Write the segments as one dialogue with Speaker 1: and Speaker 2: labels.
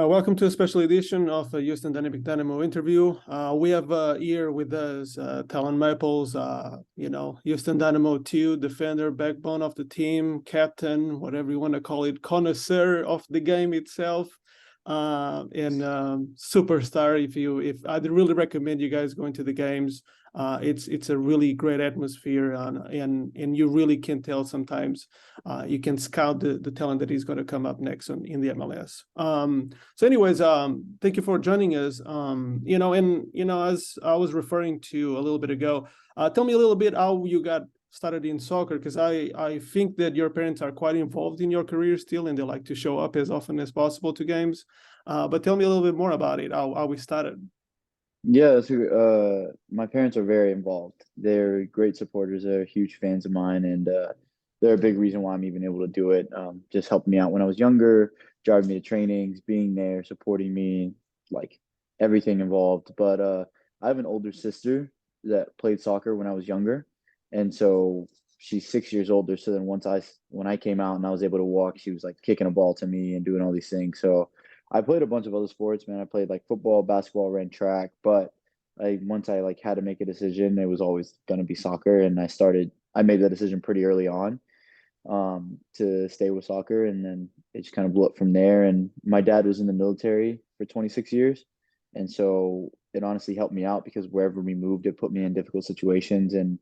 Speaker 1: Welcome to a special edition of the Houston Dynamo interview. We have here with us Talen Maples, Houston Dynamo 2, defender, backbone of the team, captain, whatever you want to call it, connoisseur of the game itself, and superstar. If I'd really recommend you guys going to the games. It's a really great atmosphere, and you really can tell sometimes. You can scout the talent that is going to come up next in the MLS. So anyways, thank you for joining us. As I was referring to a little bit ago, tell me a little bit how you got started in soccer, because I think that your parents are quite involved in your career still, and they like to show up as often as possible to games. But tell me a little bit more about it, how we started.
Speaker 2: Yeah, my parents are very involved. They're great supporters. They're huge fans of mine, and they're a big reason why I'm even able to do it. Just helping me out when I was younger, driving me to trainings, being there, supporting me, like everything involved. But I have an older sister that played soccer when I was younger, and so she's 6 years older. So then when I came out and I was able to walk, she was like kicking a ball to me and doing all these things. So I played a bunch of other sports, man. I played like football, basketball, ran track, but once I like had to make a decision, it was always going to be soccer, and I made that decision pretty early on to stay with soccer, and then it just kind of blew up from there. And my dad was in the military for 26 years, and so it honestly helped me out because wherever we moved, it put me in difficult situations and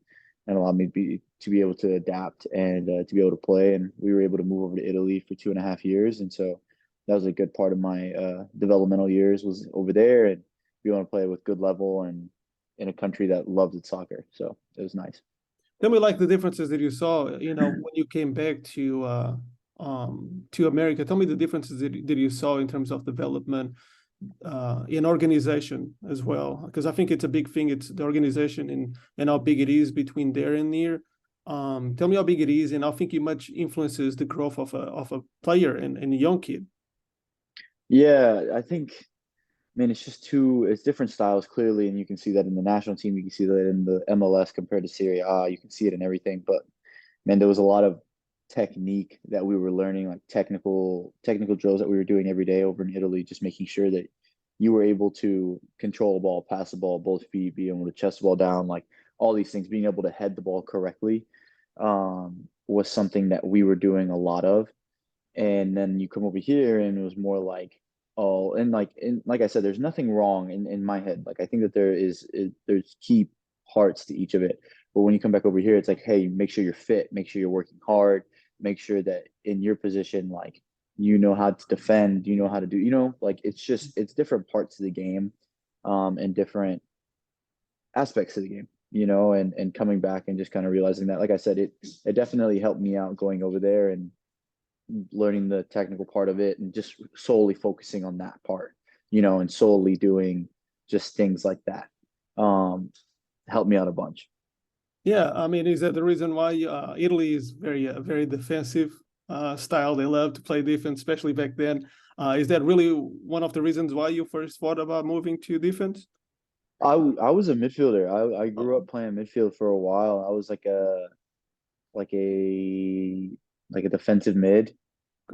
Speaker 2: allowed me to be able to adapt and to be able to play. And we were able to move over to Italy for 2.5 years, and so that was a good part of my developmental years was over there, and we want to play with good level and in a country that loves its soccer. So it was nice.
Speaker 1: Tell me like the differences that you saw, when you came back to America. Tell me the differences that you saw in terms of development, in organization as well, because I think it's a big thing. It's the organization and how big it is between there and here. Tell me how big it is, and I think it much influences the growth of a player and a young kid.
Speaker 2: Yeah, I think, man, it's different styles clearly, and you can see that in the national team. You can see that in the MLS compared to Serie A. You can see it in everything. But man, there was a lot of technique that we were learning, like technical drills that we were doing every day over in Italy, just making sure that you were able to control a ball, pass the ball, both feet, be able to chest the ball down, like all these things, being able to head the ball correctly, was something that we were doing a lot of. And then you come over here and it was more like, oh, and like I said, there's nothing wrong in my head. Like I think that there's key parts to each of it. But when you come back over here, it's like, hey, make sure you're fit, make sure you're working hard, make sure that in your position, like you know how to defend, you know how to do, like it's different parts of the game, and different aspects of the game, and coming back and just kind of realizing that, like I said, it definitely helped me out going over there and learning the technical part of it and just solely focusing on that part, and solely doing just things like that. Helped me out a bunch.
Speaker 1: Yeah, I mean, is that the reason why Italy is very defensive style? They love to play defense, especially back then. Is that really one of the reasons why you first thought about moving to defense?
Speaker 2: I was a midfielder. I grew
Speaker 1: Oh,
Speaker 2: up playing midfield for a while. I was like a like a defensive mid.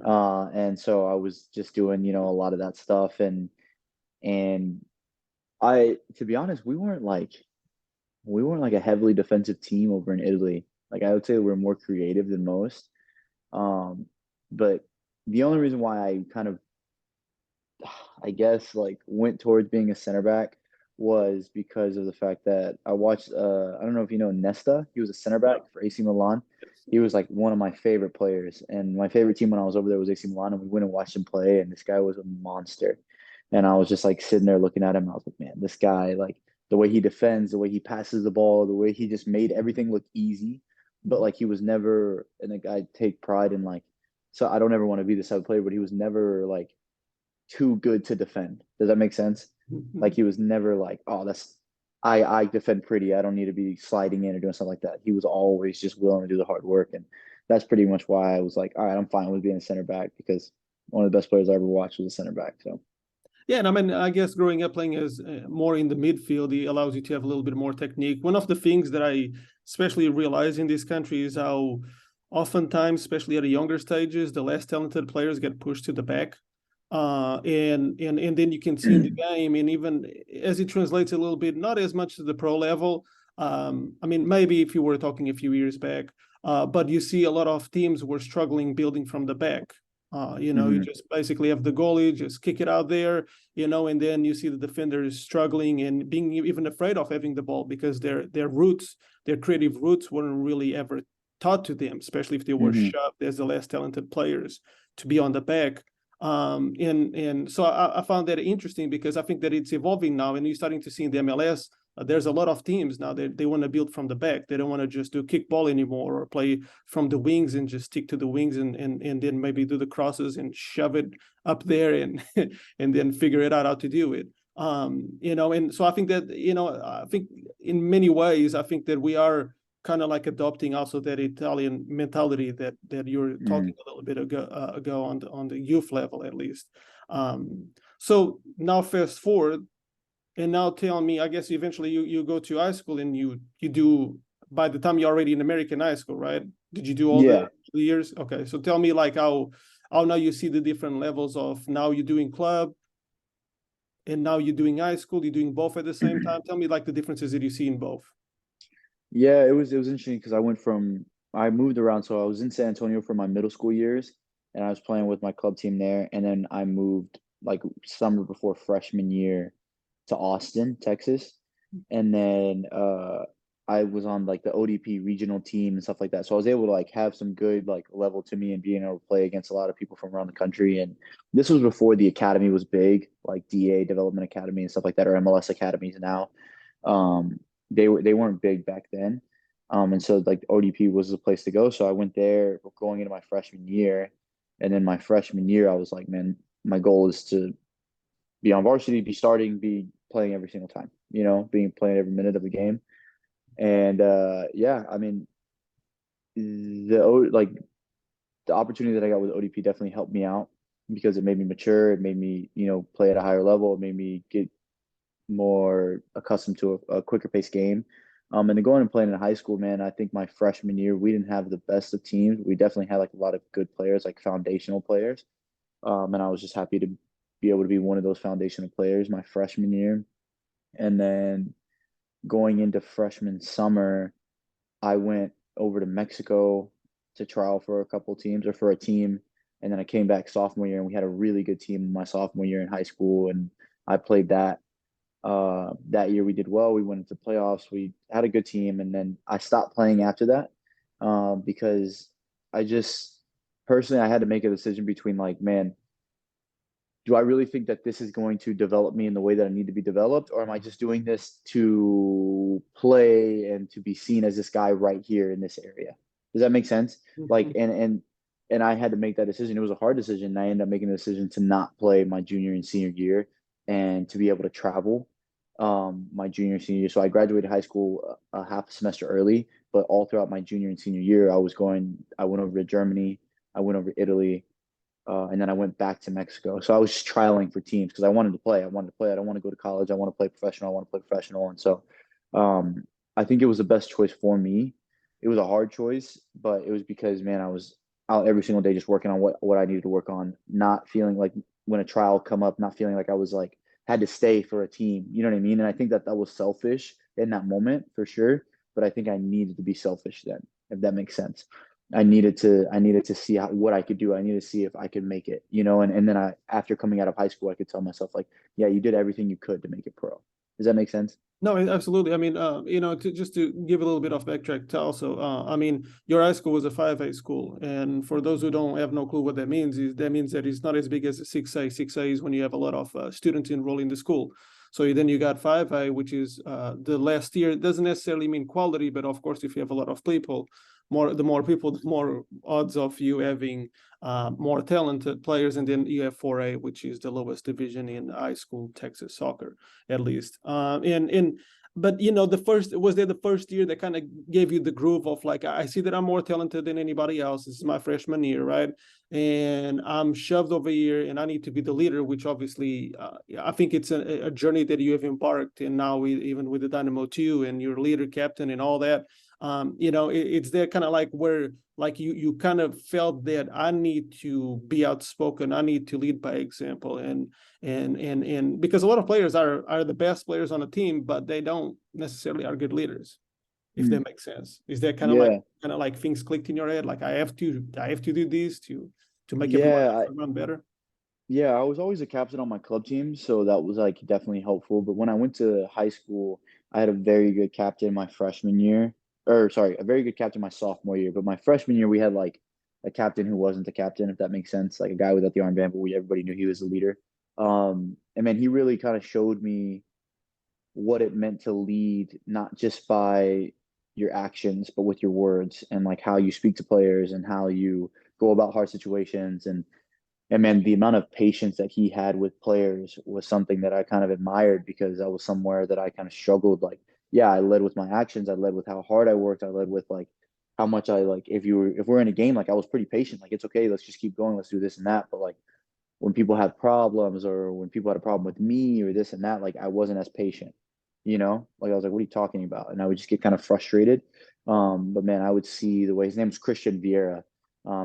Speaker 2: And so I was just doing, a lot of that stuff. And to be honest, we weren't like a heavily defensive team over in Italy. Like I would say we're more creative than most. Um, but the only reason why I kind of, I guess, like went towards being a center back was because of the fact that I watched, I don't know if you know Nesta. He was a center
Speaker 1: yeah.
Speaker 2: back for AC Milan. He was like one of my favorite players, and my favorite team when I was over there was AC Milan, and we went and watched him play, and this guy was a monster. And I was just like sitting there looking at him. I was like, man, this guy, like the way he defends, the way he passes the ball, the way he just made everything look easy. But like he was never, and like I take pride in like, so I don't ever want to be this type of player, but he was never like too good to defend. Does that make sense? Like he was never like, oh, I defend pretty. I don't need to be sliding in or doing something like that. He was always just willing to do the hard work, and that's pretty much why I was like, all right, I'm fine with being a center back because one of the best players I ever watched was a center back. So
Speaker 1: Yeah, and I mean, I guess growing up playing as more in the midfield, it allows you to have a little bit more technique. One of the things that I especially realize in this country is how oftentimes, especially at the younger stages, the less talented players get pushed to the back. And then you can see in the game, and even as it translates a little bit, not as much to the pro level. I mean, maybe if you were talking a few years back, but you see a lot of teams were struggling building from the back. You know, you just basically have the goalie, just kick it out there, you know, and then you see the defenders struggling and being even afraid of having the ball because their roots, their creative roots weren't really ever taught to them, especially if they were shoved as the less talented players to be on the back. And so I found that interesting because I think that it's evolving now, and you're starting to see in the MLS. There's a lot of teams now that they want to build from the back. They don't want to just do kickball anymore or play from the wings and just stick to the wings and then maybe do the crosses and shove it up there and and then figure it out how to do it. You know, and so I think that, you know, I think in many ways, I think that we are kind of like adopting also that Italian mentality that you're talking a little bit ago on the youth level at least. So now fast forward, and now tell me, I guess eventually you go to high school and you do, by the time you're already in American high school, right? Did you do all the years? Okay, so tell me like how now you see the different levels of now you're doing club and now you're doing high school, you're doing both at the same time. Tell me like the differences that you see in both.
Speaker 2: Yeah, it was interesting because I moved around. So I was in San Antonio for my middle school years, and I was playing with my club team there. And then I moved like summer before freshman year to Austin, Texas. And then I was on like the ODP regional team and stuff like that. So I was able to like have some good like level to me and being able to play against a lot of people from around the country. And this was before the academy was big, like DA Development Academy and stuff like that, or MLS academies now. Um, they weren't big back then. And so like ODP was the place to go. So I went there going into my freshman year. And then my freshman year, I was like, man, my goal is to be on varsity, be starting, be playing every single time, you know, being playing every minute of the game. And yeah, I mean, like the opportunity that I got with ODP definitely helped me out because it made me mature. It made me, you know, play at a higher level. It made me get more accustomed to a quicker paced game. And then going and playing in high school, man, I think my freshman year, we didn't have the best of teams. We definitely had like a lot of good players, like foundational players. And I was just happy to be able to be one of those foundational players my freshman year. And then going into freshman summer, I went over to Mexico to trial for a couple teams or for a team. And then I came back sophomore year and we had a really good team my sophomore year in high school. And I played that. That year we did well. We went into playoffs. We had a good team. And then I stopped playing after that because I just personally, I had to make a decision between like, man, do I really think that this is going to develop me in the way that I need to be developed, or am I just doing this to play and to be seen as this guy right here in this area? Does that make sense? Like, and I had to make that decision. It was a hard decision. I ended up making the decision to not play my junior and senior year, and to be able to travel my junior and senior year. So I graduated high school a half a semester early, but all throughout my junior and senior year, I went over to Germany, I went over to Italy. And then I went back to Mexico. So I was just trialing for teams because I wanted to play. I wanted to play. I don't want to go to college. I want to play professional. I want to play professional. And so I think it was the best choice for me. It was a hard choice, but it was because, man, I was out every single day just working on what I needed to work on, not feeling like when a trial come up, not feeling like I was like had to stay for a team. You know what I mean? And I think that was selfish in that moment for sure. But I think I needed to be selfish then, if that makes sense. I needed to see what I could do. I needed to see if I could make it, you know, and then after coming out of high school, I could tell myself like, yeah, you did everything you could to make it pro. Does that make sense?
Speaker 1: No, absolutely. I mean, you know, just to give a little bit of backtrack to also, I mean, your high school was a 5A school. And for those who don't have no clue what that means, that means that it's not as big as a 6A. 6A is when you have a lot of students enroll in the school. So then you got 5A, which is the last year. It doesn't necessarily mean quality, but of course, if you have a lot of people, the more people, the more odds of you having more talented players. And then you have 4A, which is the lowest division in high school Texas soccer, at least. But you know, was there the first year that kind of gave you the groove of like, I see that I'm more talented than anybody else. This is my freshman year, right? and I'm shoved over here and I need to be the leader, which obviously I think it's a journey that you have embarked in now, even with the Dynamo 2 and your leader, captain, and all that. It's there kind of like where like you kind of felt that I need to be outspoken, I need to lead by example, and because a lot of players are the best players on a team, but they don't necessarily are good leaders, if
Speaker 2: Mm.
Speaker 1: that makes sense. Is that
Speaker 2: Yeah.
Speaker 1: kind of like things clicked in your head? Like I have to do this to make everyone
Speaker 2: Yeah.
Speaker 1: else run better.
Speaker 2: Yeah, I was always a captain on my club team, so that was like definitely helpful. But when I went to high school, I had a very good captain my freshman year, or sorry, a very good captain my sophomore year. But my freshman year, we had like a captain who wasn't the captain, if that makes sense, like a guy without the armband, but everybody knew he was the leader. And then he really kind of showed me what it meant to lead, not just by your actions, but with your words and like how you speak to players and how you go about hard situations and man, the amount of patience that he had with players was something that I kind of admired because that was somewhere that I kind of struggled. Like, yeah, I led with my actions. I led with how hard I worked. I led with like how much I like if we're in a game, like I was pretty patient. Like it's okay, let's just keep going, let's do this and that. But like when people had problems or when people had a problem with me or this and that, like I wasn't as patient, Like I was like, what are you talking about? And I would just get kind of frustrated. But man, I would see the way his name was Christian Vieira.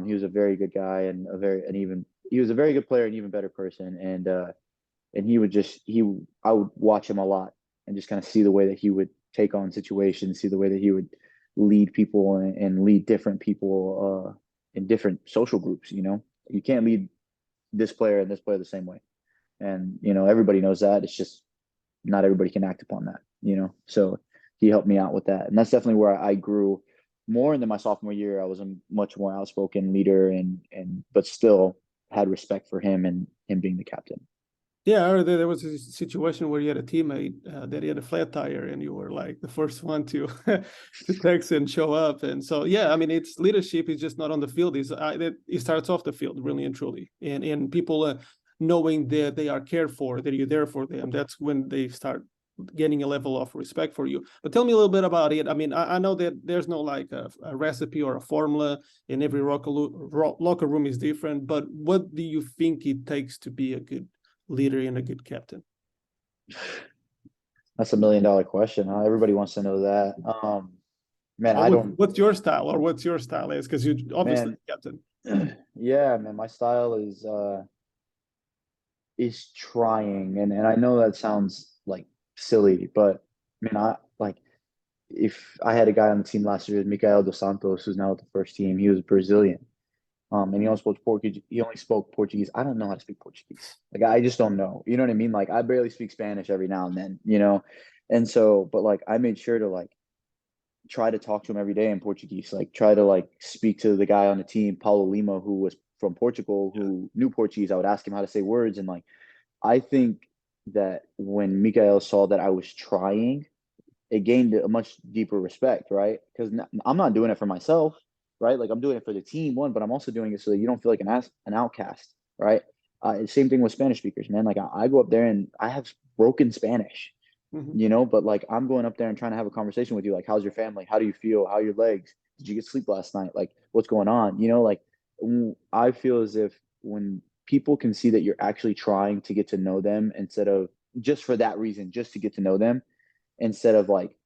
Speaker 2: He was a very good guy and he was a very good player and even better person. And he would just I would watch him a lot and just kind of see the way that he would take on situations, see the way that he would lead people and lead different people in different social groups. You can't lead this player and this player the same way. And everybody knows that. It's just not everybody can act upon that. So he helped me out with that. And that's definitely where I grew more. And then my sophomore year, I was a much more outspoken leader and but still had respect for him and him being the captain.
Speaker 1: Yeah, I heard there was a situation where you had a teammate that he had a flat tire, and you were like the first one to to text and show up. And so, yeah, I mean, it's leadership is just not on the field. It starts off the field, really and truly, and people knowing that they are cared for, that you're there for them. That's when they start getting a level of respect for you. But tell me a little bit about it. I mean, I know that there's no like a recipe or a formula, and every locker room is different. But what do you think it takes to be a good leader and a good captain?
Speaker 2: That's $1 million question. Huh? Everybody wants to know that. Man,
Speaker 1: Or
Speaker 2: I don't,
Speaker 1: what's your style, or what's your style is? Because you obviously
Speaker 2: man,
Speaker 1: captain.
Speaker 2: yeah, man, my style is trying. And I know that sounds like silly, but man, I like if I had a guy on the team last year, Mikael dos Santos, who's now with the first team, he was Brazilian. And he only spoke Portuguese. He only spoke Portuguese. I don't know how to speak Portuguese. Like I just don't know. You know what I mean? Like I barely speak Spanish every now and then. And so, but like I made sure to like try to talk to him every day in Portuguese. Like try to like speak to the guy on the team, Paulo Lima, who was from Portugal,
Speaker 1: Yeah.
Speaker 2: who knew Portuguese. I would ask him how to say words. And like I think that when Mikael saw that I was trying, it gained a much deeper respect, right? Because I'm not doing it for myself, right? Like I'm doing it for the team, one, but I'm also doing it so that you don't feel like an outcast, right? Same thing with Spanish speakers, man. Like I go up there and I have broken Spanish,
Speaker 1: Mm-hmm.
Speaker 2: but like I'm going up there and trying to have a conversation with you, like how's your family? How do you feel? How are your legs? Did you get sleep last night? Like what's going on? Like I feel as if when people can see that you're actually trying to get to know them instead of just for that reason, just to get to know them, instead of like,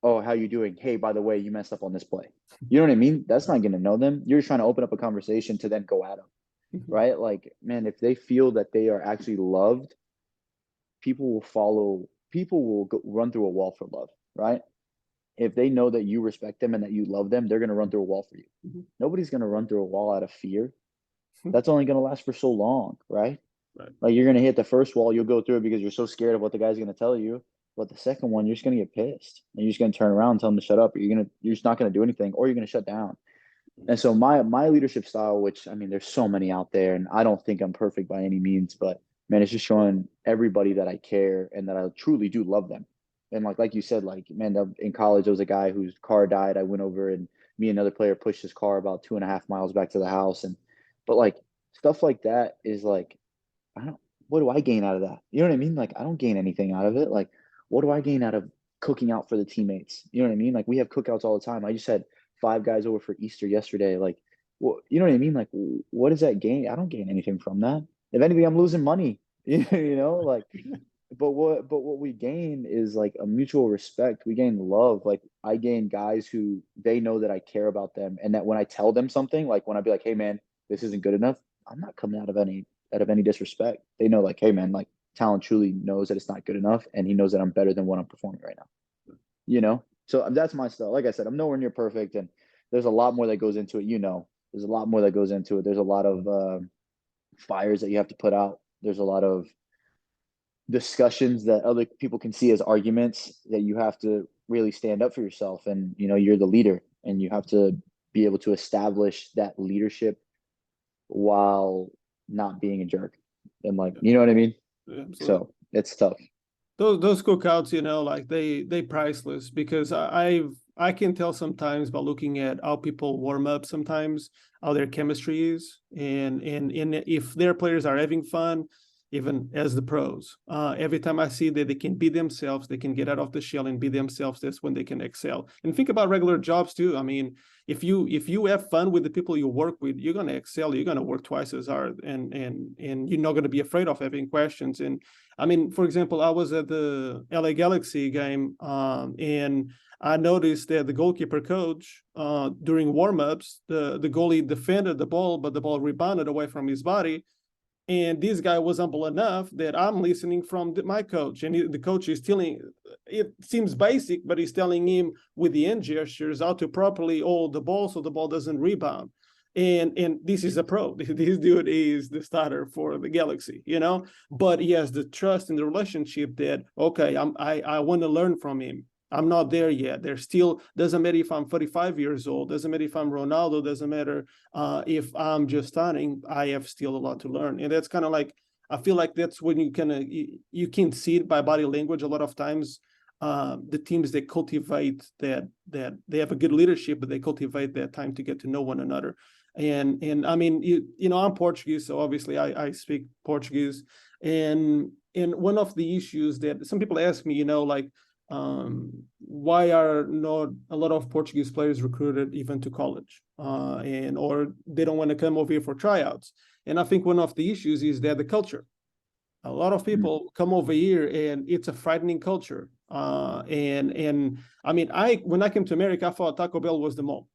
Speaker 2: oh, how you doing? Hey, by the way, you messed up on this play. You know what I mean? That's not going to know them. You're just trying to open up a conversation to then go at them,
Speaker 1: Mm-hmm.
Speaker 2: right? Like, man, if they feel that they are actually loved, people will follow. People will run through a wall for love, right? If they know that you respect them and that you love them, they're going to run through a wall for you.
Speaker 1: Mm-hmm.
Speaker 2: Nobody's going to run through a wall out of fear. That's only going to last for so long, right?
Speaker 1: Right.
Speaker 2: Like you're going to hit the first wall, you'll go through it because you're so scared of what the guy's going to tell you. But the second one, you're just going to get pissed and you're just going to turn around and tell them to shut up. You're just not going to do anything, or you're going to shut down. And so my leadership style, which I mean, there's so many out there, and I don't think I'm perfect by any means, but man, it's just showing everybody that I care and that I truly do love them. And like you said, like man, in college there was a guy whose car died. I went over and me and another player pushed his car about 2.5 miles back to the house, and but like stuff like that is like I don't, what do I gain out of that? You know what I mean? Like, I don't gain anything out of it. Like, what do I gain out of cooking out for the teammates? You know what I mean? Like, we have cookouts all the time. I just had 5 guys over for Easter yesterday. Like, well, you know what I mean? Like, what does that gain? I don't gain anything from that. If anything, I'm losing money. You know, like, but what we gain is like a mutual respect. We gain love. Like I gain guys who they know that I care about them, and that when I tell them something, like when I be like, "Hey, man, this isn't good enough," I'm not coming out of any disrespect. They know, like, "Hey, man, like Talent truly knows that it's not good enough, and he knows that I'm better than what I'm performing right now." You know, so that's my style. Like I said, I'm nowhere near perfect, and there's a lot more that goes into it. There's a lot more that goes into it. There's a lot of fires that you have to put out. There's a lot of discussions that other people can see as arguments that you have to really stand up for yourself. And you're the leader, and you have to be able to establish that leadership while not being a jerk. And like, you know what I mean?
Speaker 1: Yeah, absolutely.
Speaker 2: So it's tough.
Speaker 1: Those cookouts, like they priceless, because I can tell sometimes by looking at how people warm up sometimes, how their chemistry is, and if their players are having fun, even as the pros. Every time I see that they can be themselves, they can get out of the shell and be themselves, that's when they can excel. And think about regular jobs too. I mean, if you have fun with the people you work with, you're gonna excel. You're gonna work twice as hard, and you're not gonna be afraid of having questions. And I mean, for example, I was at the LA Galaxy game, and I noticed that the goalkeeper coach, during warmups, the goalie defended the ball, but the ball rebounded away from his body. And this guy was humble enough that I'm listening from my coach, and the coach is telling. It seems basic, but he's telling him with the hand gestures how to properly hold the ball so the ball doesn't rebound. And this is a pro. This dude is the starter for the Galaxy, But he has the trust and the relationship that, okay, I want to learn from him. I'm not there yet. There still doesn't matter if I'm 35 years old. Doesn't matter if I'm Ronaldo. Doesn't matter if I'm just starting. I have still a lot to learn, and that's kind of like, I feel like that's when you can see it by body language a lot of times. The teams that cultivate that they have a good leadership, but they cultivate that time to get to know one another. And I mean, I'm Portuguese, so obviously I speak Portuguese, and one of the issues that some people ask me, like, why are not a lot of Portuguese players recruited even to college, or they don't want to come over here for tryouts? And I think one of the issues is that the culture. A lot of
Speaker 2: Mm.
Speaker 1: people come over here, and it's a frightening culture. And I mean, when I came to America, I thought Taco Bell was the mall.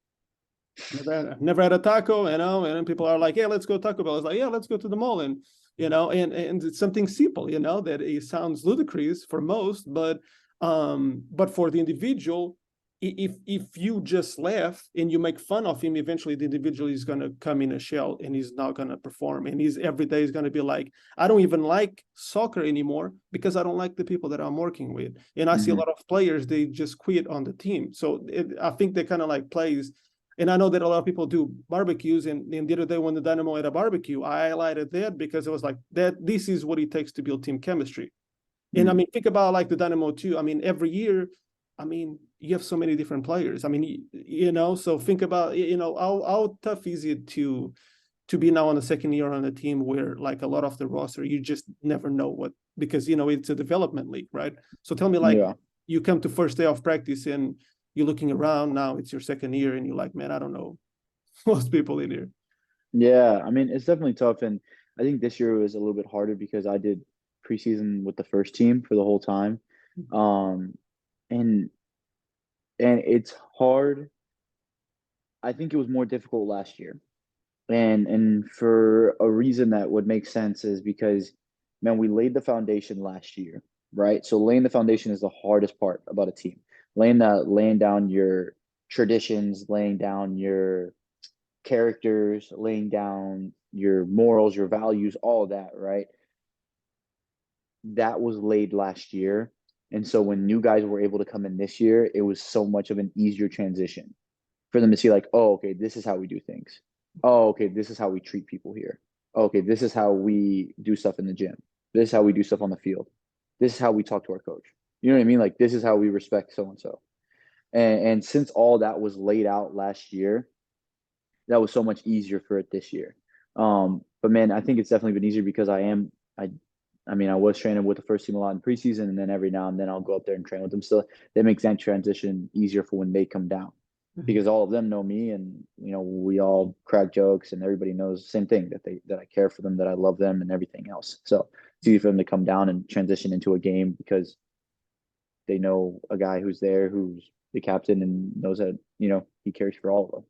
Speaker 1: Never had a taco, and then people are like, "Yeah, let's go to Taco Bell." It's like, "Yeah, let's go to the mall," and it's something simple, that it sounds ludicrous for most, but for the individual, if you just laugh and you make fun of him, eventually the individual is going to come in a shell, and he's not going to perform, and he's every day is going to be like, "I don't even like soccer anymore because I don't like the people that I'm working with." And I see a
Speaker 2: Hmm.
Speaker 1: lot of players, they just quit on the team. So I think they kind of like plays. And I know that a lot of people do barbecues, and the other day when the Dynamo had a barbecue, I highlighted that because it was like that. This is what it takes to build team chemistry. And I
Speaker 2: Mm.
Speaker 1: mean, think about like the Dynamo too. I mean, every year, I mean, you have so many different players. I mean, so think about, how tough is it to be now on the second year on a team where like a lot of the roster, you just never know what, because, it's a development league, right? So tell me, like,
Speaker 2: Yeah.
Speaker 1: you come to first day of practice and you're looking around now, it's your second year, and you're like, man, I don't know most people in here.
Speaker 2: Yeah, I mean, it's definitely tough, and I think this year was a little bit harder because I did preseason with the first team for the whole time. Um, and and it's hard. I think it was more difficult last year. And for a reason that would make sense is because, man, we laid the foundation last year, right? So laying the foundation is the hardest part about a team. Laying down your traditions, laying down your characters, laying down your morals, your values, all of that, right? That was laid last year. And so when new guys were able to come in this year, it was so much of an easier transition for them to see, like, oh, okay, this is how we do things. Oh, okay, this is how we treat people here. Okay, this is how we do stuff in the gym. This is how we do stuff on the field. This is how we talk to our coach. You know what I mean? Like, this is how we respect so and so. And since all that was laid out last year, that was so much easier for it this year. But man, I think it's definitely been easier because I mean, I was training with the first team a lot in preseason, and then every now and then I'll go up there and train with them. So that makes that transition easier for when they come down. because all of them know me, and we all crack jokes, and everybody knows the same thing, that I care for them, that I love them, and everything else. So it's easy for them to come down and transition into a game because they know a guy who's there, who's the captain, and knows that he cares for all of them.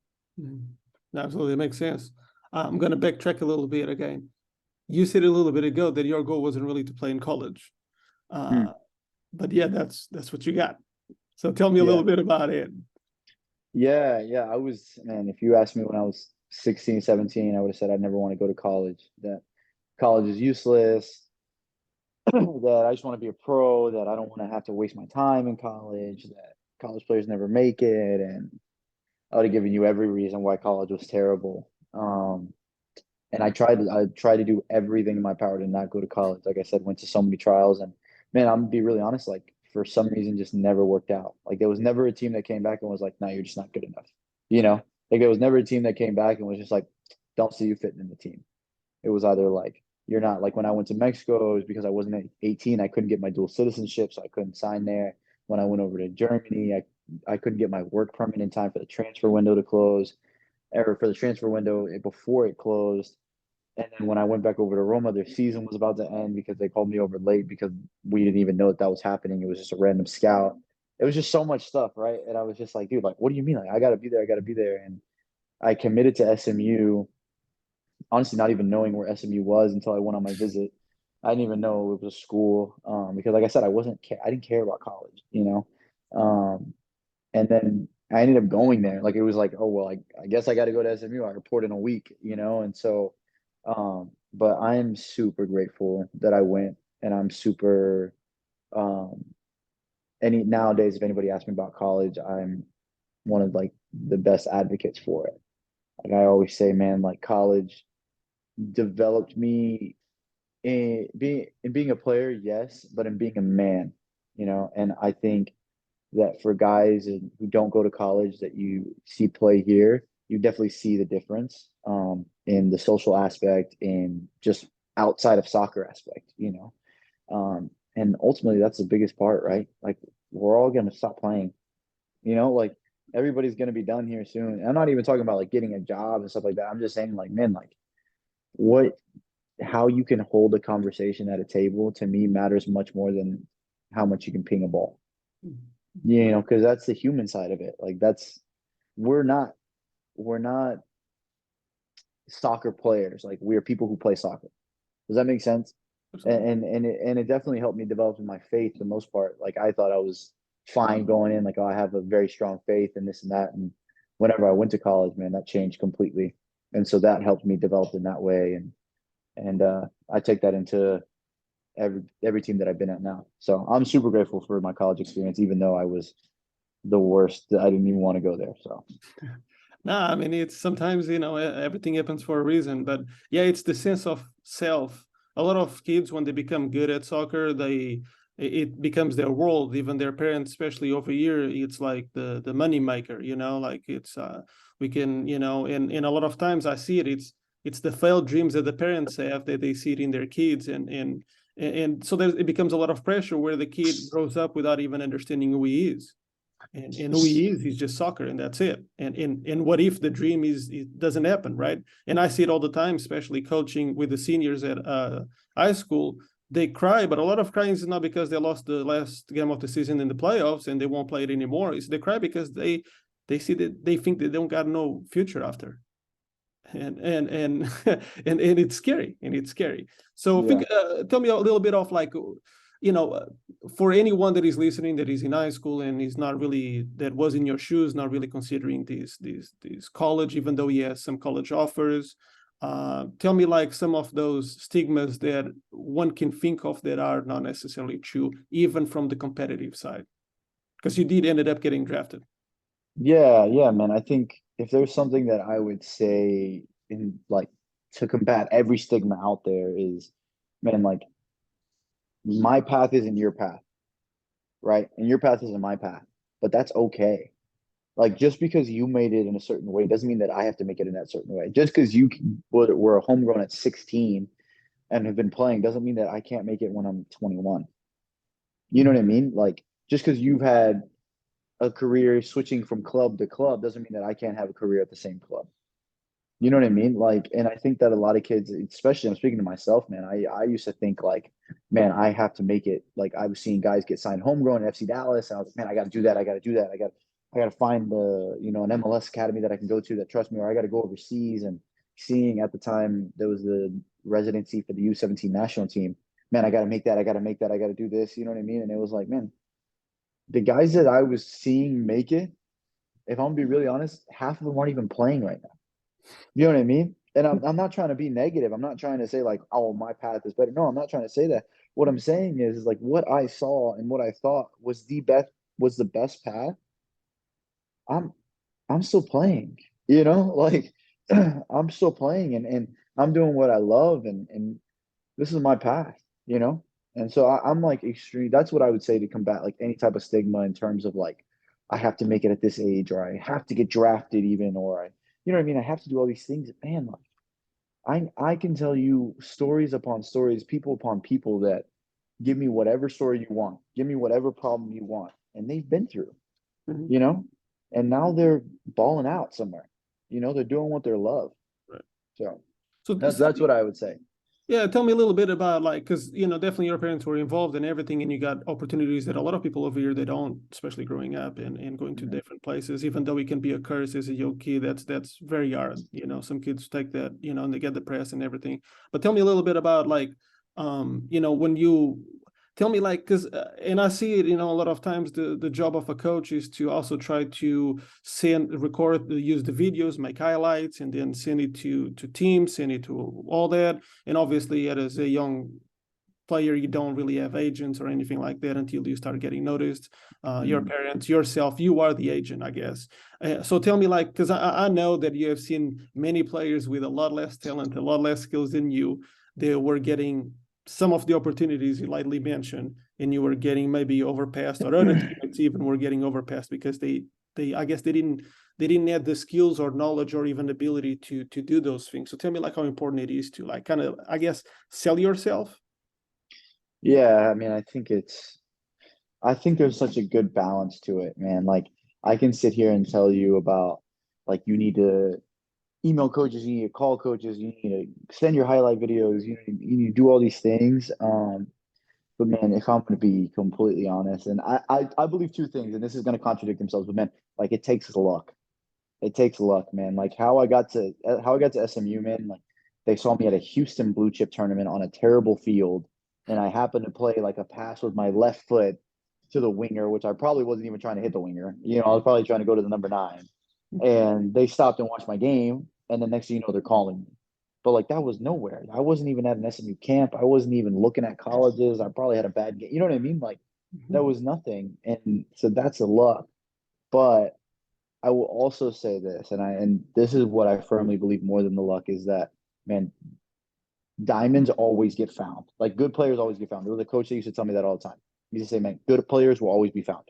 Speaker 1: Mhm. Absolutely, it makes sense. I'm going to backtrack a little bit again. You said a little bit ago that your goal wasn't really to play in college,
Speaker 2: Hmm.
Speaker 1: uh, but yeah, that's what you got. So tell me a
Speaker 2: Yeah,
Speaker 1: little bit about it.
Speaker 2: yeah. I was, man, if you asked me when I was 16, 17, I would have said I'd never want to go to college. That college is useless. That I just want to be a pro. That I don't want to have to waste my time in college. That college players never make it, and I would have given you every reason why college was terrible. And I tried to do everything in my power to not go to college. Like I said, went to so many trials, and man, I'm gonna be really honest, like for some reason just never worked out. Like there was never a team that came back and was like, no, you're just not good enough. You know, like there was never a team that came back and was just like, don't see you fitting in the team. It was either like you're not, like when I went to Mexico, it was because I wasn't 18, I couldn't get my dual citizenship, so I couldn't sign there. When I went over to Germany, I couldn't get my work permit in time for the transfer window to close, or for the transfer window before it closed. And then when I went back over to Roma, their season was about to end because they called me over late because we didn't even know that was happening. It was just a random scout. It was just so much stuff, right? And I was just like, dude, like, what do you mean? Like, I got to be there. I got to be there. And I committed to SMU, honestly, not even knowing where SMU was until I went on my visit. I didn't even know it was a school, because, like I said, I didn't care about college. And then I ended up going there. Like it was like, oh well, I guess I got to go to SMU. I report in a week. And so, but I am super grateful that I went, and I'm super. Um, nowadays, if anybody asks me about college, I'm one of like the best advocates for it. Like I always say, man, like college developed me in being a player, yes, but in being a man. And I think that for guys who don't go to college that you see play here, you definitely see the difference, in the social aspect, in just outside of soccer aspect. And ultimately that's the biggest part, right? Like we're all gonna stop playing, like everybody's gonna be done here soon. And I'm not even talking about like getting a job and stuff like that. I'm just saying like, man, like what how you can hold a conversation at a table to me matters much more than how much you can ping a ball. Because that's the human side of it. Like we're not we're not soccer players. Like we are people who play soccer. Does that make sense?
Speaker 1: Absolutely.
Speaker 2: And it definitely helped me develop in my faith for the most part. Like I thought I was fine going in, like, oh, I have a very strong faith and this and that. And whenever I went to college, man, that changed completely. And so that helped me develop in that way. And I take that into every team that I've been at now. So I'm super grateful for my college experience, even though I was the worst. I didn't even want to go there. So
Speaker 1: No, I mean it's sometimes everything happens for a reason, but yeah, it's the sense of self. A lot of kids when they become good at soccer, it becomes their world. Even their parents, especially over here, it's like the money maker. Like it's we can and a lot of times I see it. It's the failed dreams that the parents have that they see it in their kids, and so it becomes a lot of pressure where the kid grows up without even understanding who he is and who he is. He's just soccer and that's it. And what if the dream it doesn't happen, right? And I see it all the time, especially coaching with the seniors at high school. They cry, but a lot of crying is not because they lost the last game of the season in the playoffs and they won't play it anymore. It's they cry because they see that they think they don't got no future after. And and it's scary. So
Speaker 2: yeah.
Speaker 1: tell me a little bit of like, you know uh, for anyone that is listening that is in high school and is not really, that was in your shoes, not really considering these college, even though he has some college offers. Tell me like some of those stigmas that one can think of that are not necessarily true, even from the competitive side, because you did ended up getting drafted.
Speaker 2: Yeah, man. I think if there's something that I would say in like to combat every stigma out there is, man, like my path isn't your path, right? And your path isn't my path, but that's okay. Like just because you made it in a certain way doesn't mean that I have to make it in that certain way. Just because you were a homegrown at 16 and have been playing doesn't mean that I can't make it when I'm 21. You know what I mean? Like just because you've had a career switching from club to club doesn't mean that I can't have a career at the same club. You know what I mean? Like, and I think that a lot of kids, especially I'm speaking to myself, man, I used to think like, man, I have to make it. Like I was seeing guys get signed homegrown at FC Dallas, and I was like, man, I got to do that. I got to do that. I got to find an MLS academy that I can go to that trusts me, or I got to go overseas. And seeing at the time there was the residency for the U17 national team. Man, I got to make that. I got to make that. I got to do this. You know what I mean? And it was like, man, the guys that I was seeing make it, if I'm gonna be really honest, half of them aren't even playing right now. You know what I mean? And I'm not trying to be negative. I'm not trying to say like, oh, my path is better. No, I'm not trying to say that. What I'm saying is like what I saw and what I thought was the best path. I'm I'm still playing, like I'm still playing and I'm doing what I love and this is my path, you know? And so I'm like extreme. That's what I would say to combat like any type of stigma in terms of like, I have to make it at this age, or I have to get drafted even, or you know what I mean? I have to do all these things. Man, like I can tell you stories upon stories, people upon people that give me whatever story you want, give me whatever problem you want, and they've been through,
Speaker 1: Mhm.
Speaker 2: you know, and now they're balling out somewhere. They're doing what they love.
Speaker 1: Right.
Speaker 2: So
Speaker 1: So,
Speaker 2: that's what I would say.
Speaker 1: yeah, tell me a little bit about like, because definitely your parents were involved in everything, and you got opportunities that a lot of people over here they don't, especially growing up and going to
Speaker 2: Mhm.
Speaker 1: different places. Even though it can be a curse as a young kid, that's very hard. Some kids take that, and they get depressed and everything. But tell me a little bit about like, when you tell me like, because and I see it, a lot of times the job of a coach is to also try to record, use the videos, make highlights, and then send it to teams, send it to all that. And obviously, as a young player, you don't really have agents or anything like that until you start getting noticed. Your
Speaker 2: Mhm.
Speaker 1: parents, yourself, you are the agent, I guess. So tell me, like, because I know that you have seen many players with a lot less talent, a lot less skills than you. They were getting some of the opportunities you lightly mentioned, and you were getting maybe overpassed, or other teammates even were getting overpassed because they I guess they didn't have the skills or knowledge or even ability to do those things. So tell me like how important it is to like kind of, I guess, sell yourself.
Speaker 2: Yeah, I mean, I think there's such a good balance to it, man. Like, I can sit here and tell you about, like, you need to email coaches, you need to call coaches, you need to send your highlight videos, you need to do all these things. But man, if I'm going to be completely honest, and I believe two things, and this is going to contradict themselves, but man, like, it takes luck. It takes luck, man. Like how I got to SMU, man. Like they saw me at a Houston blue chip tournament on a terrible field, and I happened to play like a pass with my left foot to the winger, which I probably wasn't even trying to hit the winger. I was probably trying to go to the number 9, and they stopped and watched my game, and the next thing you know, they're calling me. But like that was nowhere. I wasn't even at an SMU camp. I wasn't even looking at colleges. I probably had a bad game. You know what I mean? Like that was nothing, and so that's a luck. But I will also say this, and this is what I firmly believe more than the luck is that, man, diamonds always get found. Like good players always get found. There was a coach that used to tell me that all the time. He used to say, man, good players will always be found.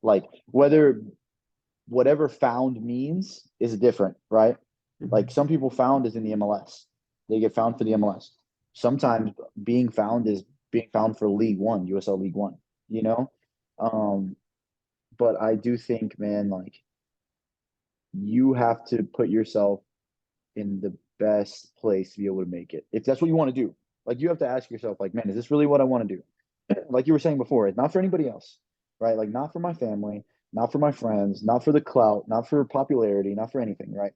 Speaker 2: Like whatever found means is different, right? Like
Speaker 1: Mhm.
Speaker 2: some people found is in the MLS. They get found for the MLS. Sometimes being found is being found for League One, USL League One, you know? Um, but I do think, man, like you have to put yourself in the best place to be able to make it. If that's what you want to do, like you have to ask yourself, like, man, is this really what I want to do? Like you were saying before, it's not for anybody else, right? Like not for my family, not for my friends, not for the clout, not for popularity, not for anything, right?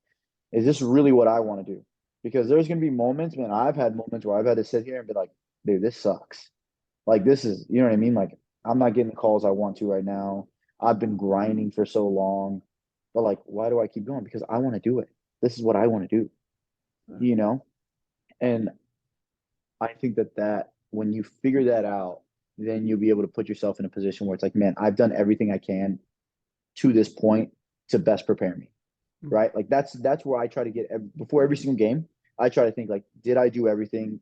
Speaker 2: Is this really what I want to do? Because there's going to be moments, man, I've had moments where I've had to sit here and be like, dude, this sucks. Like this is, you know what I mean? Like I'm not getting the calls I want to right now. I've been grinding for so long, but like, why do I keep going? Because I want to do it. This is what I want to do, you know? And I think that when you figure that out, then you'll be able to put yourself in a position where it's like, man, I've done everything I can to this point to best prepare me,
Speaker 1: Mhm.
Speaker 2: right? Like that's where I try to get before every single game. I try to think like, did I do everything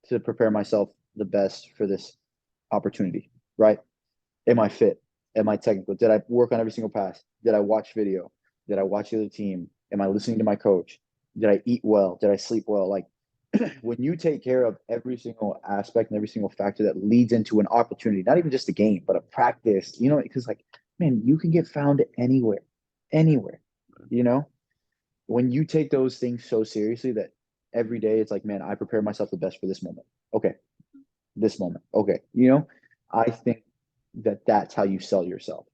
Speaker 2: to prepare myself the best for this opportunity, right? Am I fit? Am I technical? Did I work on every single pass? Did I watch video? Did I watch the other team? Am I listening to my coach? Did I eat well? Did I sleep well? Like when you take care of every single aspect and every single factor that leads into an opportunity, not even just a game, but a practice, because like man, you can get found anywhere, anywhere, you know? When you take those things so seriously that every day it's like, man, I prepare myself the best for this moment. Okay, this moment. Okay, I think that that's how you sell yourself.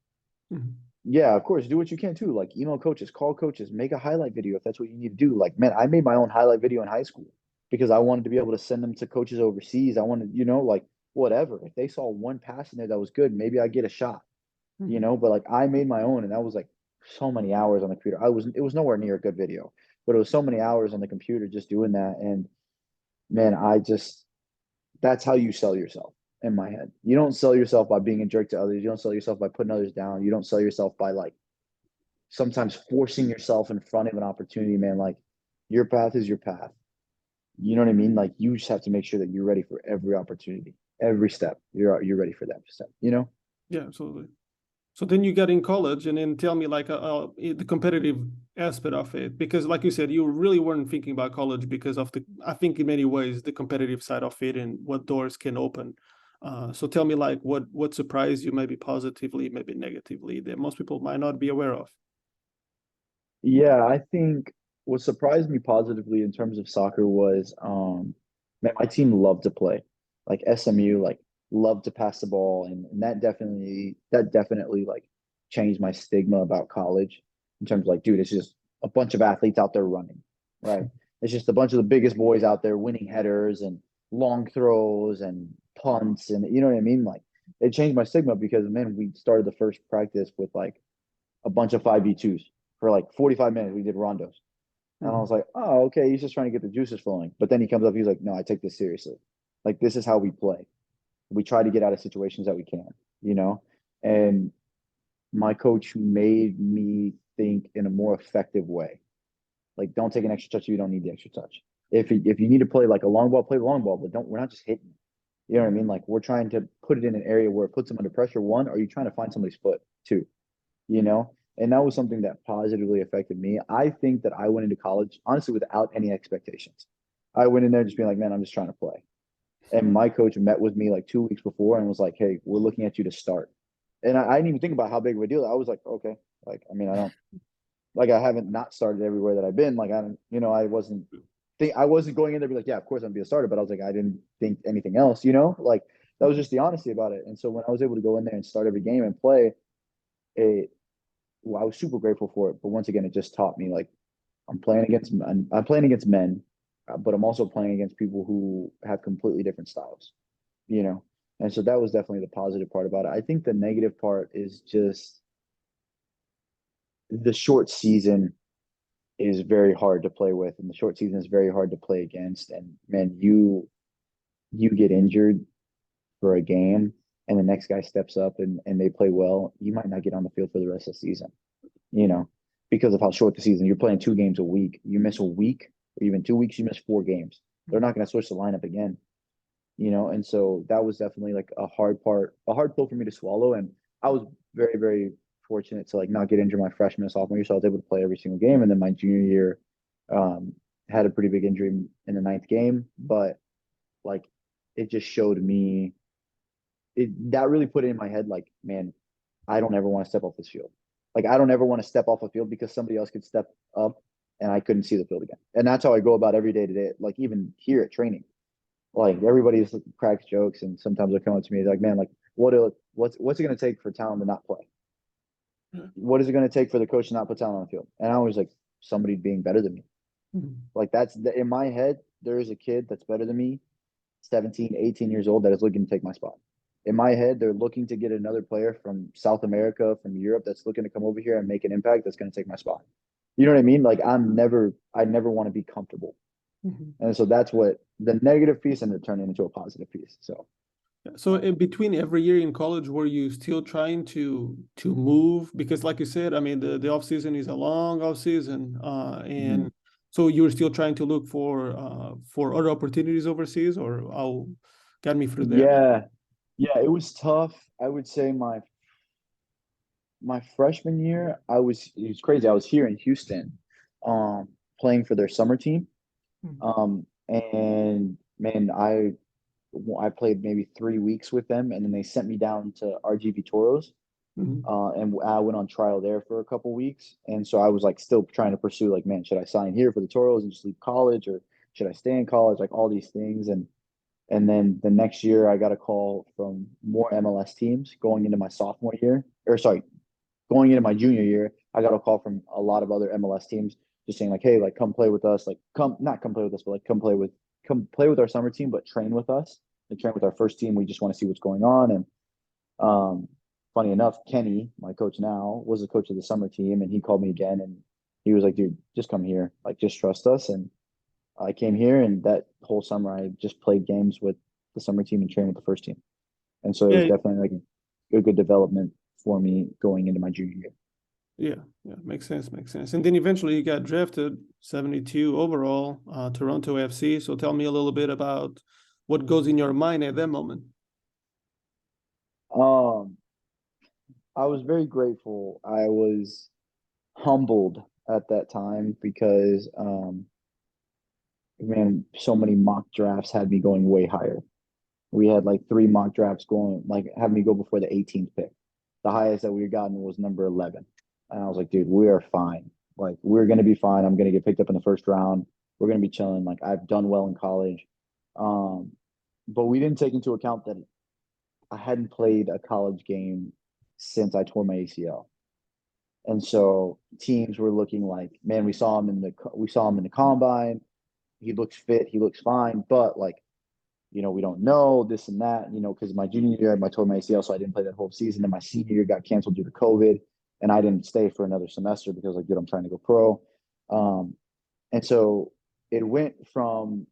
Speaker 1: Mhm.
Speaker 2: Yeah, of course, do what you can too. Like email coaches, call coaches, make a highlight video if that's what you need to do. Like, man, I made my own highlight video in high school because I wanted to be able to send them to coaches overseas. I wanted, like whatever. If they saw one pass in there that was good, maybe I get a shot,
Speaker 1: Mhm.
Speaker 2: but like I made my own and that was like so many hours on the computer. It was nowhere near a good video, but it was so many hours on the computer just doing that. And man, that's how you sell yourself in my head. You don't sell yourself by being a jerk to others. You don't sell yourself by putting others down. You don't sell yourself by like sometimes forcing yourself in front of an opportunity, man. Like your path is your path. You know what I mean? Like you just have to make sure that you're ready for every opportunity, every step. You're ready for that step.
Speaker 1: Yeah, absolutely. So then you got in college, and then tell me like the competitive aspect of it, because like you said, you really weren't thinking about college because of I think in many ways, the competitive side of it and what doors can open. So tell me like what surprised you, maybe positively, maybe negatively, that most people might not be aware of.
Speaker 2: Yeah, I think what surprised me positively in terms of soccer was man, my team loved to play. Like SMU, like loved to pass the ball and that definitely like changed my stigma about college in terms of like, dude, it's just a bunch of athletes out there running, right? It's just a bunch of the biggest boys out there winning headers and long throws and punts and you know what I mean? Like it changed my stigma because man, we started the first practice with like a bunch of 5v2s for like 45 minutes. We did rondos. And I
Speaker 1: Mhm.
Speaker 2: was like, oh, okay, he's just trying to get the juices flowing. But then he comes up, he's like, no, I take this seriously. Like, this is how we play. We try to get out of situations that we can, you know? And my coach made me think in a more effective way. Like, don't take an extra touch if you don't need the extra touch. If you need to play like a long ball, play the long ball, but we're not just hitting. You know what I mean? Like, we're trying to put it in an area where it puts them under pressure. One, are you trying to find somebody's foot? Two, and that was something that positively affected me. I think that I went into college honestly without any expectations. I went in there just being like, man, I'm just trying to play. And my coach met with me like 2 weeks before and was like, hey, we're looking at you to start. And I didn't even think about how big of a deal. I was like, okay, like I mean, I don't like I haven't not started everywhere that I've been. Like I don't, I wasn't going in there be like, yeah, of course I'm gonna be a starter, but I was like, I didn't think anything else. Like that was just the honesty about it. And so when I was able to go in there and start every game and play, it well, I was super grateful for it. But once again, it just taught me like I'm playing against men, but I'm also playing against people who have completely different styles, you know. And so that was definitely the positive part about it. I think the negative part is just the short season is very hard to play with, and the short season is very hard to play against. And man, you get injured for a game, and the next guy steps up and they play well. You might not get on the field for the rest of the season. you know, because of how short the season. You're playing 2 games a week. You miss a week or even 2 weeks, you miss 4 games. They're not going to switch the lineup again. And so that was definitely like a hard pill for me to swallow. And I was very, very fortunate to like not get injured my freshman and sophomore year. So I was able to play every single game. And then my junior year, um, had a pretty big injury in the ninth game, but like it just showed me that really put it in my head like, man, I don't ever want to step off this field. Like I don't ever want to step off a field because somebody else could step up and I couldn't see the field again. And that's how I go about every day to day. Like even here at training, like everybody cracks jokes and sometimes they come up to me like, man, like what's it going to take for Talon to not play? What is it going to take for the coach to not put Talon on the field? And I was like, somebody being better than me.
Speaker 1: Mhm.
Speaker 2: Like in my head, there is a kid that's better than me, 17, 18 years old that is looking to take my spot. In my head, they're looking to get another player from South America, from Europe that's looking to come over here and make an impact that's going to take my spot. You know what I mean? Like I never want to be comfortable.
Speaker 1: Mhm.
Speaker 2: And so that's what the negative piece and it turned into a positive piece. So
Speaker 1: So in between every year in college, were you still trying to move? Because like you said, I mean the off season is a long off season,
Speaker 2: mhm.
Speaker 1: and so you were still trying to look for other opportunities overseas, or how got me through that?
Speaker 2: Yeah, yeah, it was tough. I would say my freshman year, it was crazy. I was here in Houston, playing for their summer team.
Speaker 1: Mhm.
Speaker 2: And man, I played maybe 3 weeks with them, and then they sent me down to RGV Toros.
Speaker 1: Mhm.
Speaker 2: And I went on trial there for a couple weeks. And so I was like still trying to pursue like, man, should I sign here for the Toros and just leave college, or should I stay in college? Like all these things. And then the next year I got a call from more MLS teams going into my sophomore year, or sorry, going into my junior year. I got a call from a lot of other MLS teams just saying like, hey, like come play with us, like come not come play with us, but like come play with our summer team, but train with us, like train with our first team. We just want to see what's going on. And um, funny enough, Kenny, my coach now, was the coach of the summer team, and he called me again, and he was like, "Dude, just come here, like just trust us." And I came here, and that whole summer, I just played games with the summer team and trained with the first team, and so it was
Speaker 1: Yeah,
Speaker 2: definitely like a good development for me going into my junior year.
Speaker 1: yeah, makes sense, makes sense. And then eventually you got drafted 72 overall, Toronto FC. So tell me a little bit about what goes in your mind at that moment.
Speaker 2: Um, I was very grateful. I was humbled at that time because, man, so many mock drafts had me going way higher. We had like three mock drafts going, like having me go before the 18th pick. The highest that we had gotten was number 11. And I was like, dude, we are fine. Like, we're going to be fine. I'm going to get picked up in the first round. We're going to be chilling. Like, I've done well in college. Um, but we didn't take into account that I hadn't played a college game since I tore my ACL. And so teams were looking like, man, we saw him in the combine. He looks fit. He looks fine. But like, we don't know this and that, because my junior year, I tore my ACL, so I didn't play that whole season. And my senior year got canceled due to COVID, and I didn't stay for another semester because, like, dude, I'm trying to go pro. Um, and so it went from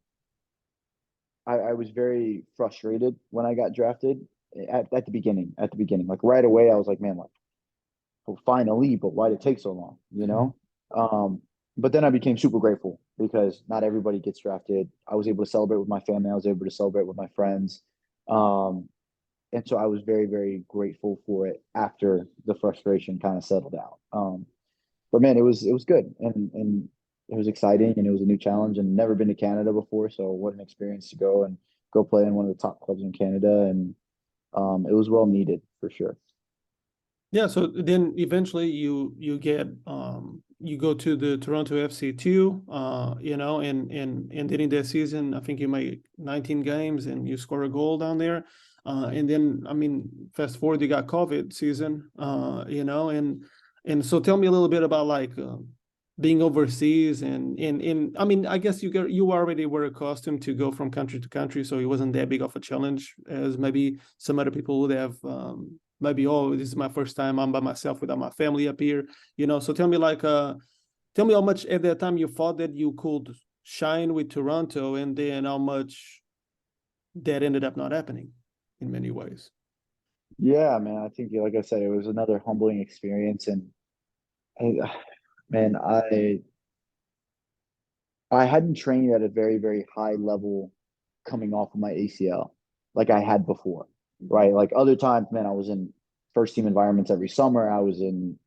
Speaker 2: I was very frustrated when I got drafted at the beginning. At the beginning, like right away, I was like, man, like, well, finally, but why did it take so long? Um, but then I became super grateful because not everybody gets drafted. I was able to celebrate with my family. I was able to celebrate with my friends. Um, and so I was very, very grateful for it after the frustration kind of settled out. But man, it was good, and it was exciting, and it was a new challenge, and never been to Canada before, so what an experience to go play in one of the top clubs in Canada, and it was well needed for sure.
Speaker 1: Yeah, so then eventually you go to the Toronto FC too, and then in that season I think you made 19 games and you score a goal down there. And then I mean fast forward you got COVID season, and so tell me a little bit about like being overseas and I mean I guess you already were accustomed to go from country to country, so it wasn't that big of a challenge as maybe some other people would have maybe, oh, this is my first time, I'm by myself without my family up here, so tell me like tell me how much at that time you thought that you could shine with Toronto, and then how much that ended up not happening in many ways.
Speaker 2: Yeah, man, I think like I said, it was another humbling experience, and I, man, I hadn't trained at a very, very high level coming off of my ACL like I had before, right? Like other times, man, I was in first team environments every summer. I was in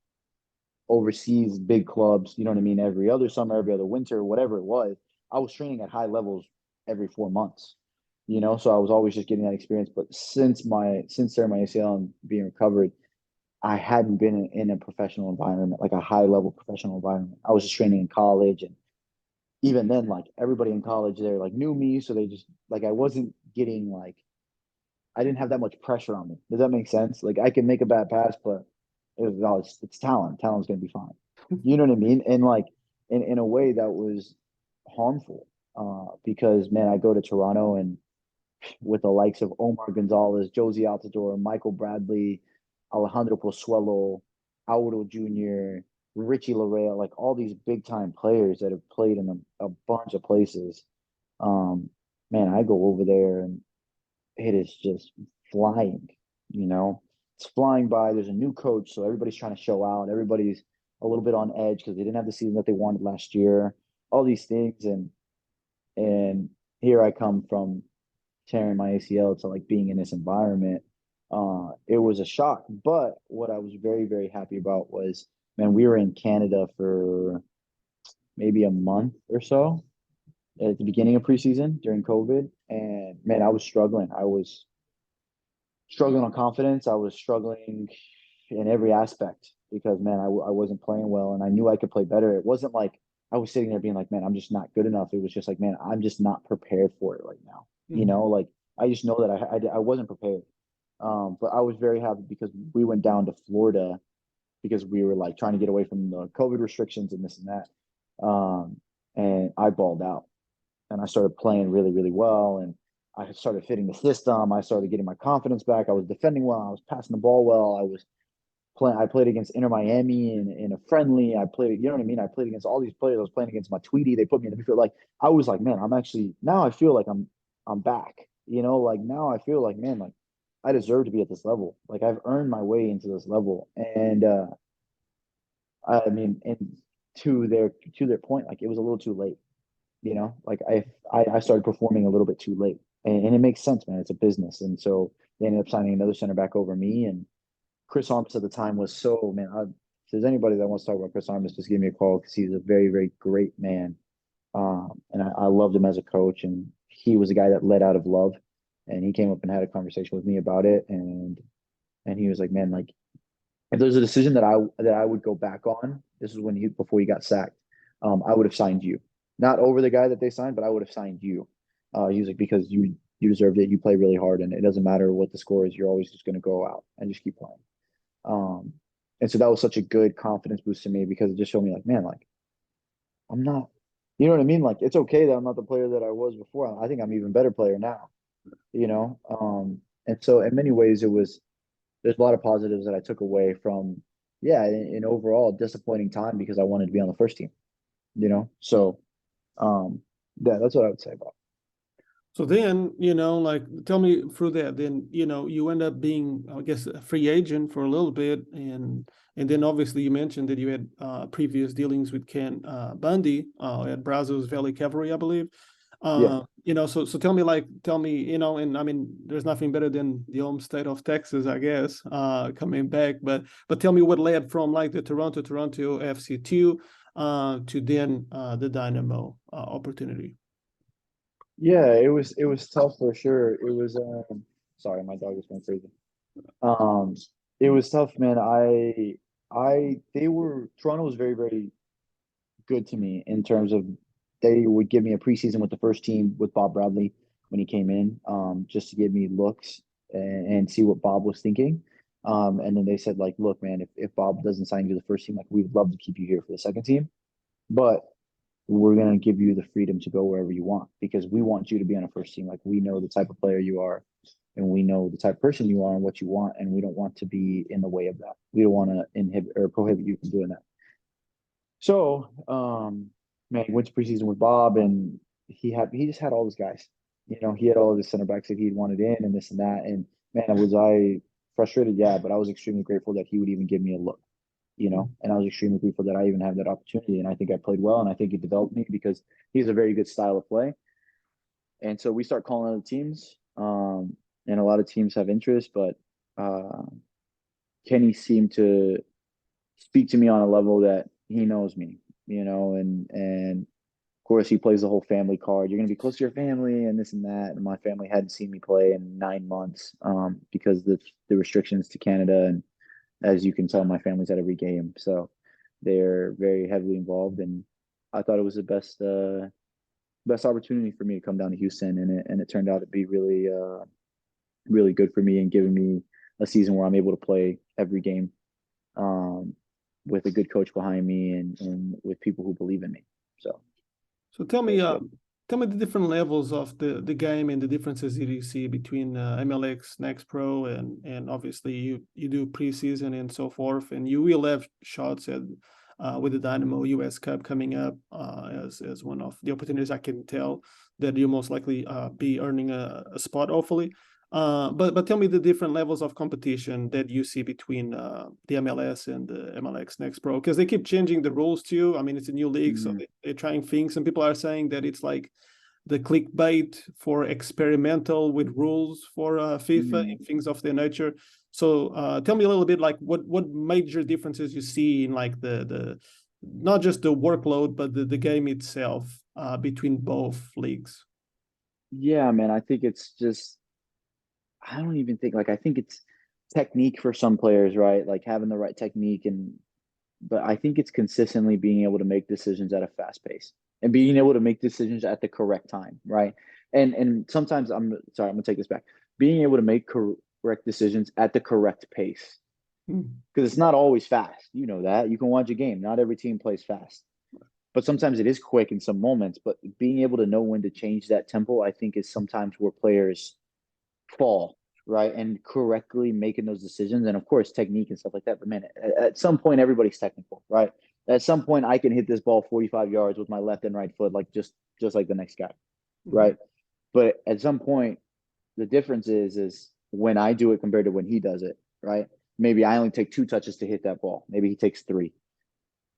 Speaker 2: overseas big clubs, you know what I mean, every other summer, every other winter, whatever it was. I was training at high levels every 4 months, so I was always just getting that experience. But since there my ACL and being recovered, I hadn't been in a professional environment, like a high level professional environment. I was just training in college, and even then, like everybody in college there like knew me, so they just like I wasn't getting like I didn't have that much pressure on me. Does that make sense? Like I can make a bad pass, but it's talent. Talent's gonna be fine. You know what I mean? And like in a way that was harmful, because man, I go to Toronto and with the likes of Omar Gonzalez, Josie Altador, Michael Bradley, Alejandro Pozuelo, Auro Jr., Richie Larea, like all these big time players that have played in a bunch of places. Um, Man, I go over there and it is just flying, you know. It's flying by. There's a new coach, so everybody's trying to show out. Everybody's a little bit on edge because they didn't have the season that they wanted last year. All these things, and here I come from tearing my ACL to like being in this environment. It was a shock, but what I was very, very happy about was, man, we were in Canada for maybe a month or so at the beginning of preseason during COVID, and man, I was struggling. I was struggling on confidence. I was struggling in every aspect because man, I wasn't playing well and I knew I could play better. It wasn't like I was sitting there being like, man, I'm just not good enough. It was just like, man, I'm just not prepared for it right now. You
Speaker 1: Mhm.
Speaker 2: know, like I just know that I wasn't prepared. But I was very happy because we went down to Florida because we were like trying to get away from the COVID restrictions and this and that. And I balled out and I started playing really, really well. And I started fitting the system. I started getting my confidence back. I was defending well. I was passing the ball well. I played against Inter Miami in a friendly. I played, you know what I mean? I played against all these players. I was playing against my Tweety. They put me in the midfield. Like I was like, man, I'm actually now I feel like I'm back. You know, like now I feel like, man, like I deserve to be at this level. Like I've earned my way into this level. And I mean, and to their point, like it was a little too late. You know, like I started performing a little bit too late. And it makes sense, man. It's a business. And so they ended up signing another center back over me. And Chris Armas at the time was so man. If there's anybody that wants to talk about Chris Armas, just give me a call because he's a very, very great man. And I loved him as a coach, and he was a guy that led out of love. And he came up and had a conversation with me about it, and he was like, "Man, like if there's a decision that I would go back on, this is when he before he got sacked, I would have signed you, not over the guy that they signed, but I would have signed you." He was like, "Because you deserved it. You play really hard, and it doesn't matter what the score is. You're always just going to go out and just keep playing." Um, and so that was such a good confidence boost to me because it just showed me like, man, like I'm not, you know what I mean? Like it's okay that I'm not the player that I was before. I think I'm an even better player now, you know? And so in many ways there's a lot of positives that I took away from, yeah, in overall disappointing time because I wanted to be on the first team, you know? So, um, yeah, that's what I would say about
Speaker 1: So then, like tell me through that. Then, you end up being, I guess, a free agent for a little bit, and then obviously you mentioned that you had previous dealings with Ken Bundy at Brazos Valley Cavalry, I believe.
Speaker 2: it. Yeah.
Speaker 1: So tell me, and I mean, there's nothing better than the home state of Texas, I guess, coming back. But tell me what led from like the Toronto FC2 to then the Dynamo opportunity.
Speaker 2: Yeah, it was tough for sure. It was sorry, my dog is going crazy. Um, it was tough, man. They were Toronto was very, very good to me in terms of they would give me a preseason with the first team with Bob Bradley when he came in, just to give me looks and see what Bob was thinking. And then they said, like, look, man, if Bob doesn't sign you to the first team, like we'd love to keep you here for the second team, but we're gonna give you the freedom to go wherever you want because we want you to be on a first team. Like we know the type of player you are and we know the type of person you are and what you want, and we don't want to be in the way of that. We don't want to inhibit or prohibit you from doing that. So, man, he went to preseason with Bob, and he just had all those guys. You know, he had all of his center backs that he'd wanted in, and this and that. And man, was I frustrated? Yeah, but I was extremely grateful that he would even give me a look. You know, and I was extremely grateful that I even had that opportunity. And I think I played well, and I think he developed me because he has a very good style of play. And so we start calling other teams, and a lot of teams have interest, but uh, Kenny seemed to speak to me on a level that he knows me, you know, and of course he plays the whole family card. You're gonna be close to your family and this and that. And my family hadn't seen me play in 9 months because the restrictions to Canada, and as you can tell, my family's at every game, so they're very heavily involved. And I thought it was the best opportunity for me to come down to Houston, and it turned out to be really really good for me and giving me a season where I'm able to play every game um, with a good coach behind me and with people who believe in me. So
Speaker 1: So
Speaker 2: that was good.
Speaker 1: tell me the different levels of the game and the differences that you see between MLX Next Pro and obviously you do preseason and so forth, and you will have shots at with the Dynamo US Cup coming up as one of the opportunities I can tell that you most likely be earning a spot hopefully. But tell me the different levels of competition that you see between the MLS and the MLX Next Pro, because they keep changing the rules too. I mean, it's a new league, so
Speaker 2: Mhm.
Speaker 1: they're trying things. Some people are saying that it's like the clickbait for experimental with rules for FIFA
Speaker 2: Mhm.
Speaker 1: and things of their nature. So tell me a little bit like what major differences you see in like the not just the workload but the game itself between both leagues.
Speaker 2: Yeah, man. I think it's just I don't even think like I think technique for some players, right? Like having the right technique but I think it's consistently being able to make decisions at a fast pace and being able to make decisions at the correct time, right? And sometimes I'm sorry, I'm gonna take this back. Being able to make correct decisions at the correct pace
Speaker 1: Mm.
Speaker 2: because it's not always fast. You know that. You can watch a game. Not every team plays fast, but sometimes it is quick in some moments. But being able to know when to change that tempo, I think, is sometimes where players fall, right? And correctly making those decisions. And of course, technique and stuff like that. But man, at some point, everybody's technical, right? At some point, I can hit this ball 45 yards with my left and right foot, like just like the next guy,
Speaker 1: Mhm.
Speaker 2: right? But at some point, the difference is when I do it compared to when he does it, right? Maybe I only take 2 touches to hit that ball. Maybe he takes 3.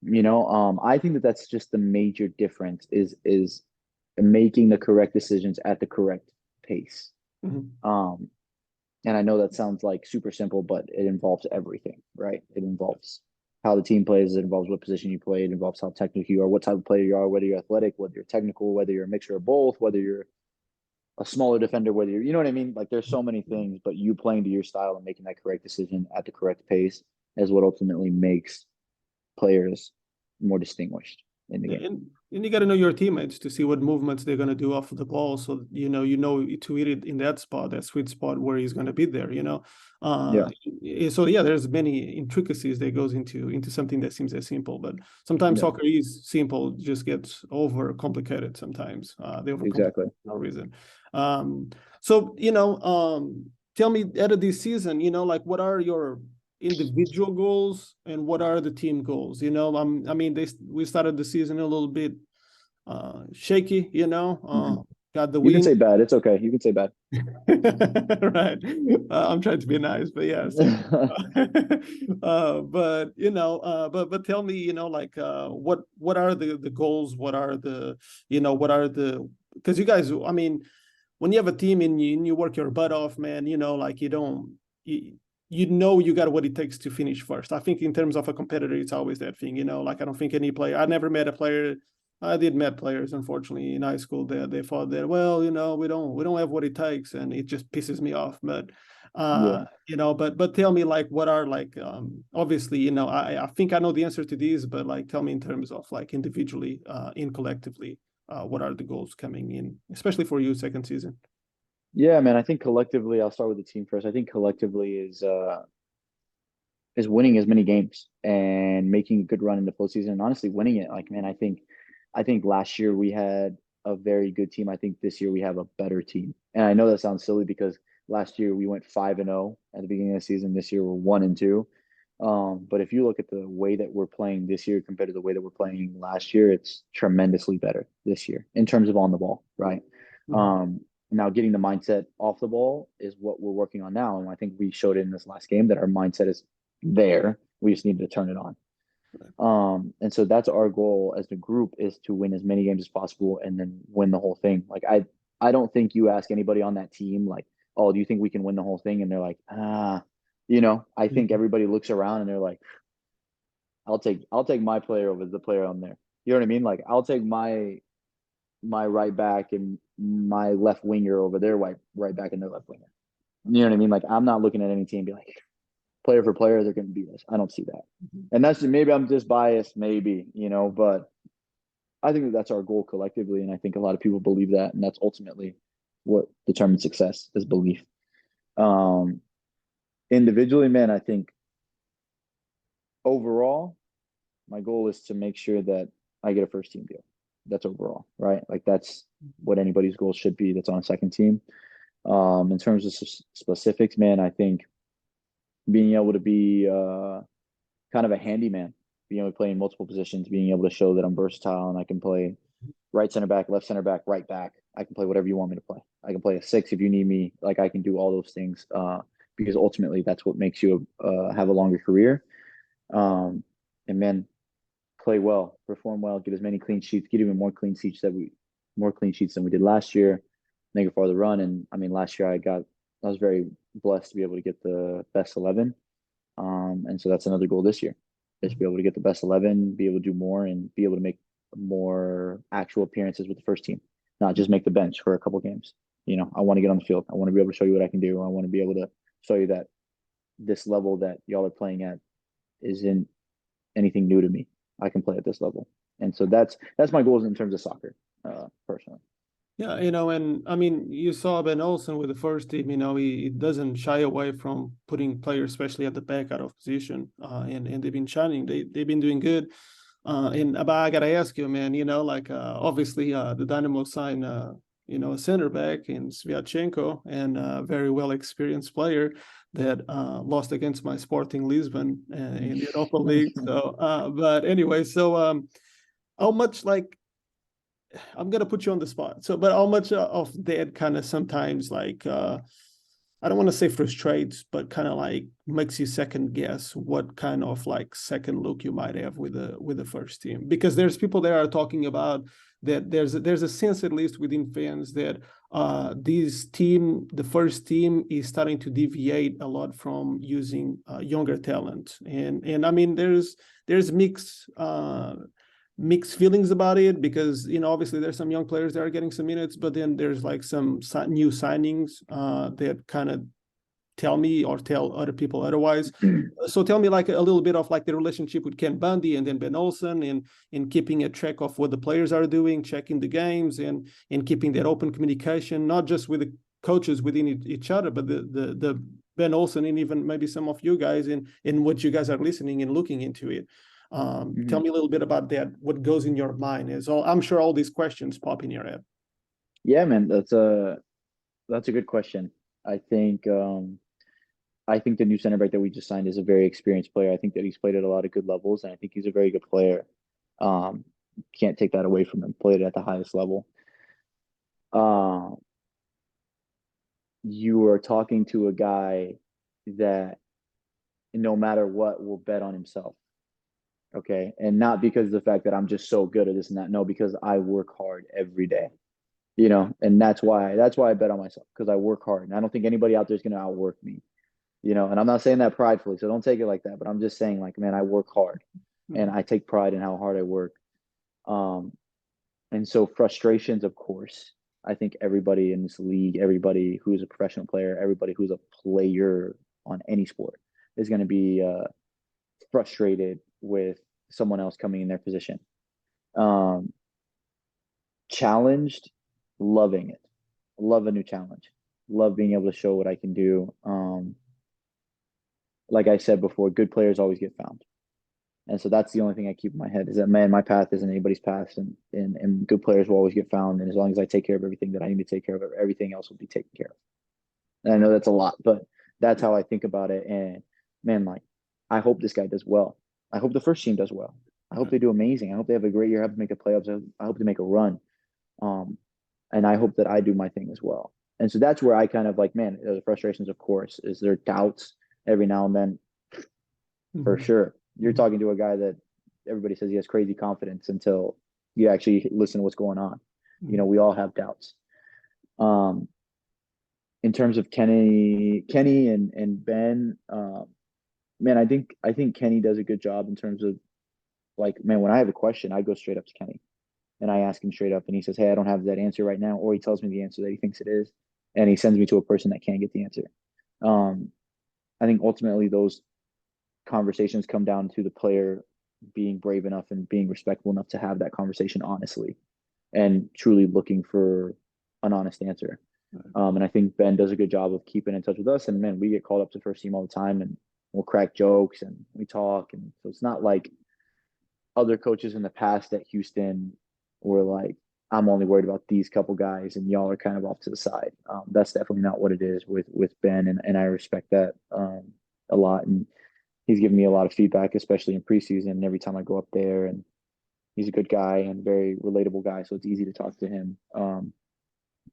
Speaker 2: I think that that's just the major difference is making the correct decisions at the correct pace.
Speaker 1: Mhm.
Speaker 2: Um, and I know that sounds like super simple, but it involves everything, right? It involves how the team plays, it involves what position you play, it involves how technical you are, what type of player you are, whether you're athletic, whether you're technical, whether you're a mixture of both, whether you're a smaller defender, whether you know what I mean? Like there's so many things, but you playing to your style and making that correct decision at the correct pace is what ultimately makes players more distinguished in the game.
Speaker 1: And you got to know your teammates to see what movements they're going to do off of the ball, so you know to hit it in that spot, that sweet spot where he's going to be there.
Speaker 2: Yeah.
Speaker 1: So yeah, there's many intricacies that goes into something that seems as simple, but sometimes
Speaker 2: Yeah.
Speaker 1: soccer is simple, just gets over complicated. Sometimes they overcomplicate
Speaker 2: Exactly.
Speaker 1: for no reason. Um, so tell me, out of this season, like what are your individual goals and what are the team goals? I mean, we started the season a little bit shaky,
Speaker 2: Mm-hmm.
Speaker 1: got the
Speaker 2: You can
Speaker 1: win.
Speaker 2: say bad. It's okay. You can say bad.
Speaker 1: Right. I'm trying to be nice, but yeah. So, but but tell me, like what are the goals? What are the because you guys, I mean, when you have a team and you work your butt off, man, like you don't you got what it takes to finish first. I think in terms of a competitor, it's always that thing, like I don't think any player, I never met a player. I did met players, unfortunately, in high school that they thought that, well, we don't have what it takes, and it just pisses me off. But
Speaker 2: Yeah.
Speaker 1: but tell me, like, what are, like, obviously, I think I know the answer to these, but like tell me in terms of like individually, in collectively, what are the goals coming in, especially for you second season?
Speaker 2: Yeah, man. I think collectively, I'll start with the team first. I think collectively is winning as many games and making a good run in the postseason and honestly winning it. Like, man, I think last year we had a very good team. I think this year we have a better team. And I know that sounds silly because last year we went 5-0 at the beginning of the season. This year we're 1-2. But if you look at the way that we're playing this year compared to the way that we're playing last year, it's tremendously better this year in terms of on the ball, right?
Speaker 1: Mhm.
Speaker 2: Um, Now getting the mindset off the ball is what we're working on now. And I think we showed it in this last game that our mindset is there. We just need to turn it on. And so that's our goal as the group is to win as many games as possible and then win the whole thing. Like I don't think you ask anybody on that team like, oh, do you think we can win the whole thing? And they're like, I think
Speaker 1: Mhm.
Speaker 2: everybody looks around and they're like, I'll take my player over the player on there. You know what I mean? Like I'll take my right back and my left winger over their right back and their left winger. You know what I mean? Like I'm not looking at any team and be like, player for player, they're going to beat us. I don't see that. And that's maybe I'm just biased, maybe, but I think that that's our goal collectively. And I think a lot of people believe that. And that's ultimately what determines success is belief. Um, Individually, man, I think overall, my goal is to make sure that I get a first team deal. That's overall, right? Like that's what anybody's goal should be that's on a second team. In terms of specifics, man, I think being able to be kind of a handyman, being able to play in multiple positions, being able to show that I'm versatile and I can play right center back, left center back, right back. I can play whatever you want me to play. I can play a 6 if you need me. Like I can do all those things because ultimately that's what makes you have a longer career. Um, and then play well, perform well, get as many clean sheets, get even more clean sheets than we did last year, make a farther run. And I mean, last year I was very blessed to be able to get the best 11. And so that's another goal this year is to be able to get the best 11, be able to do more and be able to make more actual appearances with the first team, not just make the bench for a couple games. I want to get on the field. I want to be able to show you what I can do. I want to be able to show you that this level that y'all are playing at isn't anything new to me. I can play at this level. And so that's my goals in terms of soccer, personally.
Speaker 1: Yeah, and I mean, you saw Ben Olsen with the first team. He doesn't shy away from putting players, especially at the back, out of position. And they've been shining. They've been doing good. But I gotta ask you, man. Obviously, the Dynamo signed, a center back in Sviatchenko, and a very well experienced player that lost against my Sporting Lisbon in the Europa League. So, but anyway, how much like I'm gonna put you on the spot. So, but how much of that kind of sometimes I don't want to say frustrates, but kind of like makes you second guess what kind of like second look you might have with the first team, because there's people that are talking about that there's a sense, at least within fans, that the first team is starting to deviate a lot from using younger talent, and I mean there's mixed feelings about it, because obviously there's some young players that are getting some minutes, but then there's like some new signings that kind of tell me or tell other people otherwise. So tell me like a little bit of like the relationship with Ken Bundy and then Ben Olsen, and keeping a track of what the players are doing, checking the games, and keeping that open communication, not just with the coaches within each other, but the Ben Olsen and even maybe some of you guys in what you guys are listening and looking into it. Tell me a little bit about that. What goes in your mind is all. I'm sure all these questions pop in your head.
Speaker 2: Yeah, man, that's a good question. I think I think the new center back that we just signed is a very experienced player. I think that he's played at a lot of good levels, and I think he's a very good player. Um, can't take that away from him. Played at the highest level. Uh, you are talking to a guy that no matter what will bet on himself. Okay. And not because of the fact that I'm just so good at this and that. No, because I work hard every day, and that's why I bet on myself, because I work hard. And I don't think anybody out there is going to outwork me, and I'm not saying that pridefully, so don't take it like that, but I'm just saying, like, man, I work hard and I take pride in how hard I work. Um, and so frustrations, of course, I think everybody in this league, everybody who's a professional player, everybody who's a player on any sport is going to be frustrated with someone else coming in their position. Um, Challenged, loving it. Love a new challenge. Love being able to show what I can do. Like I said before, good players always get found. And so that's the only thing I keep in my head, is that, man, my path isn't anybody's path, and good players will always get found. And as long as I take care of everything that I need to take care of, everything else will be taken care of. And I know that's a lot, but that's how I think about it. And man, like, I hope this guy does well. I hope the first team does well. I hope they do amazing. I hope they have a great year. I hope to make the playoffs. I hope to make a run. Um, and I hope that I do my thing as well. And so that's where I kind of like, man, the frustrations, of course, is there doubts every now and then, for sure. You're talking to a guy that everybody says he has crazy confidence until you actually listen to what's going on. We all have doubts. In terms of Kenny and Ben, man, I think Kenny does a good job in terms of, like, man, when I have a question, I go straight up to Kenny and I ask him straight up, and he says, "Hey, I don't have that answer right now," or he tells me the answer that he thinks it is, and he sends me to a person that can get the answer. I think ultimately those conversations come down to the player being brave enough and being respectful enough to have that conversation honestly and truly looking for an honest answer. And I think Ben does a good job of keeping in touch with us. And man, we get called up to first team all the time, and we'll crack jokes and we talk. And so it's not like other coaches in the past at Houston were like, I'm only worried about these couple guys and y'all are kind of off to the side. That's definitely not what it is with Ben. And I respect that a lot. And he's given me a lot of feedback, especially in preseason, and every time I go up there. And he's a good guy and very relatable guy. So it's easy to talk to him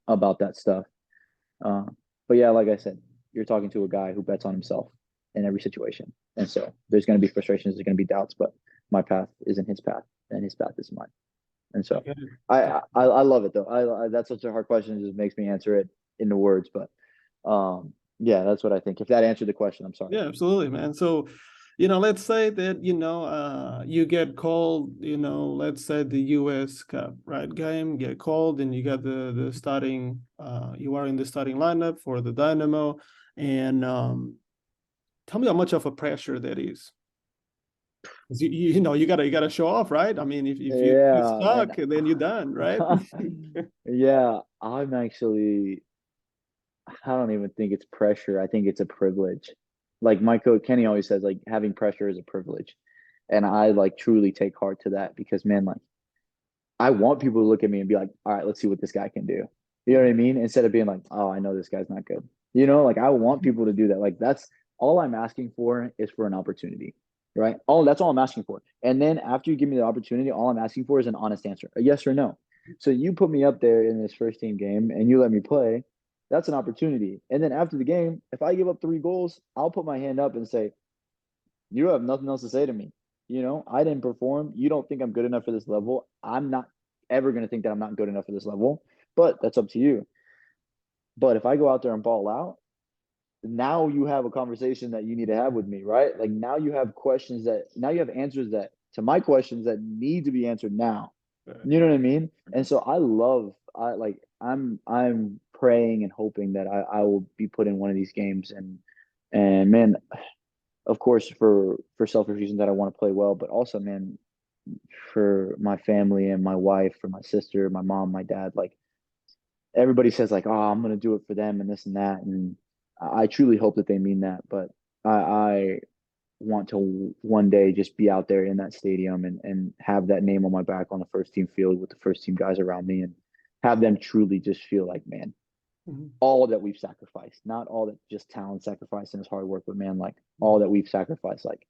Speaker 2: about that stuff. But yeah, like I said, you're talking to a guy who bets on himself in every situation. And so there's going to be frustrations, there's going to be doubts, but my path isn't his path and his path is mine. And so I love it though. I that's such a hard question. It just makes me answer it in the words, but yeah, that's what I think. If that answered the question, I'm sorry.
Speaker 1: Yeah, absolutely, man. So, let's say that, you get called, let's say the US Cup, right? Game, get called, and you got the starting, you are in the starting lineup for the Dynamo. And tell me how much of a pressure that is. 'Cause you know, you gotta show off, right? I mean, if you
Speaker 2: Yeah,
Speaker 1: suck,
Speaker 2: man.
Speaker 1: then you're done, right?
Speaker 2: Yeah, I'm actually, I don't even think it's pressure. I think it's a privilege. Like my coach Kenny always says, like having pressure is a privilege. And I like truly take heart to that because man, like I want people to look at me and be like, all right, let's see what this guy can do. You know what I mean? Instead of being like, oh, I know this guy's not good. You know, like I want people to do that. Like that's all I'm asking for is for an opportunity, right? All that's all I'm asking for. And then after you give me the opportunity, all I'm asking for is an honest answer, a yes or no. So you put me up there in this first team game and you let me play, that's an opportunity. And then after the game, if I give up 3 goals, I'll put my hand up and say, you have nothing else to say to me. You know, I didn't perform. You don't think I'm good enough for this level. I'm not ever going to think that I'm not good enough for this level, but that's up to you. But if I go out there and ball out, now you have a conversation that you need to have with me, right? Like now you have questions that now you have answers that to my questions that need to be answered now. You know what I mean? And so I'm praying and hoping that I will be put in one of these games and man, of course for selfish reasons that I want to play well, but also man, for my family and my wife, for my sister, my mom, my dad, like everybody says like, oh, I'm gonna do it for them and this and that. And I truly hope that they mean that. But I want to one day just be out there in that stadium and have that name on my back on the first team field with the first team guys around me and have them truly just feel like, man,
Speaker 1: Mhm.
Speaker 2: all that we've sacrificed, not all that just talent sacrificed and his hard work, but man, like all that we've sacrificed, like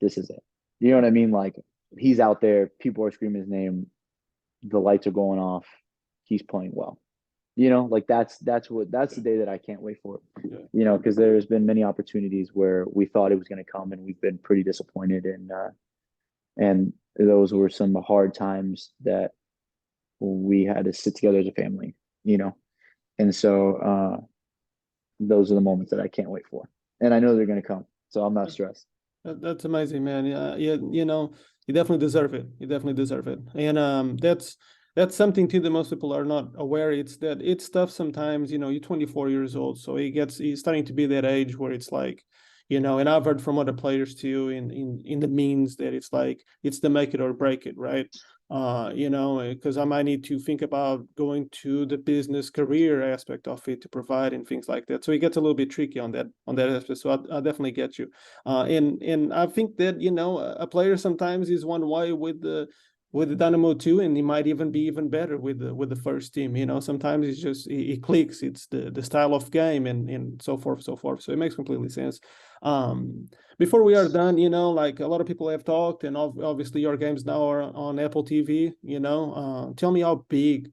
Speaker 2: this is it. You know what I mean? Like he's out there, people are screaming his name, the lights are going off, he's playing well. You know, like that's the day that I can't wait for.
Speaker 1: Yeah.
Speaker 2: You know, because there's been many opportunities where we thought it was going to come and we've been pretty disappointed and those were some hard times that we had to sit together as a family, you know. And so those are the moments that I can't wait for. And I know they're going to come. So I'm not stressed.
Speaker 1: That's amazing, man. Yeah, yeah, you know, you definitely deserve it. You definitely deserve it. And that's something too that most people are not aware. It's that it's tough sometimes, you know, you're 24 years old, so he's starting to be that age where it's like, you know, and I've heard from other players too in the means that it's like it's the make it or break it, right? You know, because I might need to think about going to the business career aspect of it to provide and things like that. So it gets a little bit tricky on that aspect. So I definitely get you. And I think that you know a player sometimes is one way with the Dynamo too, and he might even be even better with the first team. You know, sometimes it's just it clicks. It's the style of game and so forth, so forth. So it makes completely sense. Before we are done, you know, like a lot of people have talked, and obviously your games now are on Apple TV. You know, tell me how big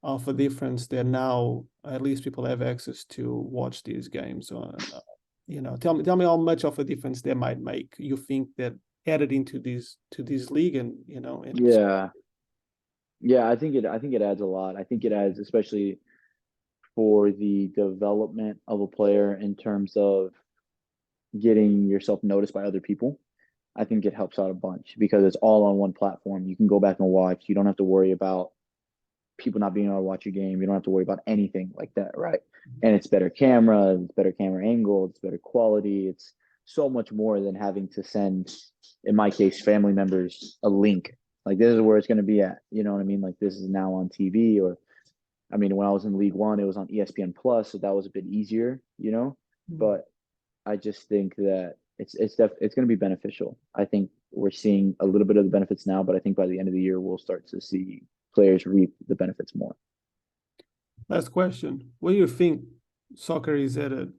Speaker 1: of a difference that now at least people have access to watch these games. You know, tell me how much of a difference that might make. You think that added into this league, and you know, and
Speaker 2: Yeah. Yeah, I think it adds a lot. I think it adds especially for the development of a player in terms of getting yourself noticed by other people. I think it helps out a bunch because it's all on one platform. You can go back and watch. You don't have to worry about people not being able to watch your game. You don't have to worry about anything like that, right? And it's better camera, it's better camera angle, it's better quality. It's so much more than having to send, in my case, family members a link. Like this is where it's going to be at. You know what I mean? Like this is now on TV or I mean, when I was in League One, it was on ESPN Plus, so that was a bit easier, you know. But I just think that it's going to be beneficial. I think we're seeing a little bit of the benefits now, but I think by the end of the year we'll start to see players reap the benefits more.
Speaker 1: last question: where do you think soccer is headed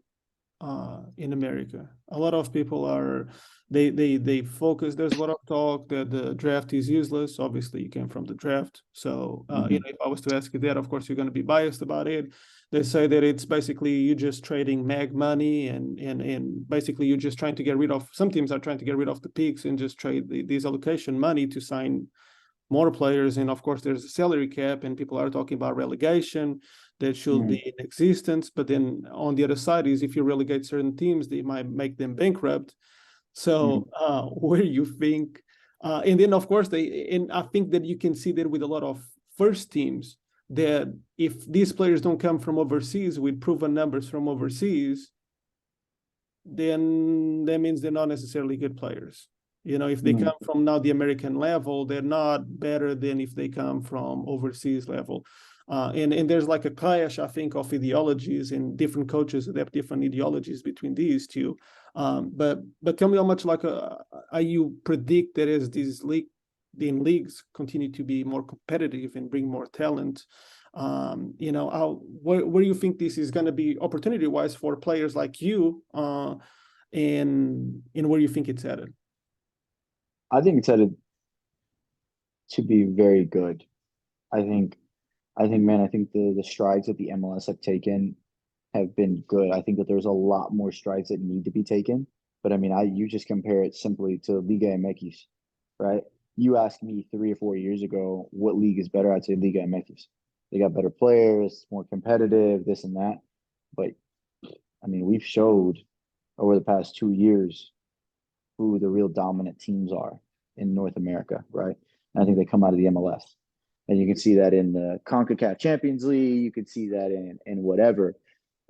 Speaker 1: in America? A lot of people are they focus. There's a lot of talk that the draft is useless. Obviously, you came from the draft, so you
Speaker 2: Hmm.
Speaker 1: know if I was to ask you that, of course you're going to be biased about it. They say that it's basically you just trading mag money and basically you're just trying to get rid of. Some teams are trying to get rid of the picks and just trade these allocation money to sign more players. And of course, there's a salary cap, and people are talking about relegation that should be
Speaker 2: Hmm.
Speaker 1: in existence. But then on the other side is if you relegate certain teams, they might make them bankrupt.
Speaker 2: Hmm.
Speaker 1: So where you think, and then of course and I think that you can see that with a lot of first teams that if these players don't come from overseas with proven numbers from overseas, then that means they're not necessarily good players. You know, if they come from now the American level, they're not better than if they come from overseas level. And there's like a clash, I think, of ideologies, and different coaches that have different ideologies between these two. But tell me how much like you predict that as these leagues continue to be more competitive and bring more talent, you know, where do you think this is going to be opportunity wise for players like you, and where do you think it's headed?
Speaker 2: I think it's headed to be very good. I think man, I think the strides that the MLS have taken have been good. I think that there's a lot more strides that need to be taken. But I mean, you just compare it simply to Liga MX, right? You asked me 3 or 4 years ago what league is better, I'd say Liga MX. They got better players, more competitive, this and that. But I mean, we've showed over the past 2 years who the real dominant teams are in North America, right? And I think they come out of the MLS. And you can see that in the CONCACAF Champions League. You can see that in whatever.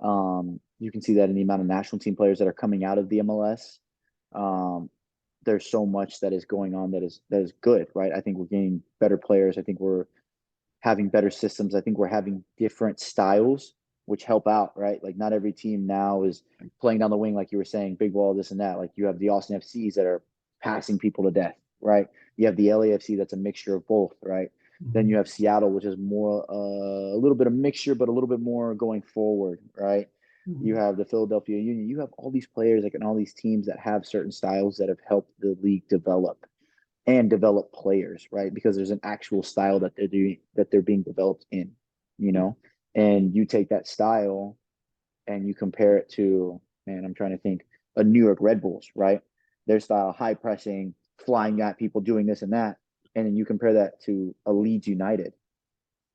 Speaker 2: You can see that in the amount of national team players that are coming out of the MLS. There's so much that is going on that is good, right? I think we're getting better players. I think we're having better systems. I think we're having different styles, which help out, right? Like not every team now is playing down the wing, like you were saying, big ball, this and that. Like you have the Austin FCs that are passing people to death, right? You have the LAFC that's a mixture of both, right? Then you have Seattle, which is more a little bit of mixture, but a little bit more going forward, right? You have the Philadelphia Union. You have all these players, like, and all these teams that have certain styles that have helped the league develop and develop players, right? Because there's an actual style that they're doing, that they're being developed in, you know. And you take that style and you compare it to, man, I'm trying to think, a New York Red Bulls, right? Their style, high pressing, flying at people, doing this and that. And then you compare that to a Leeds United,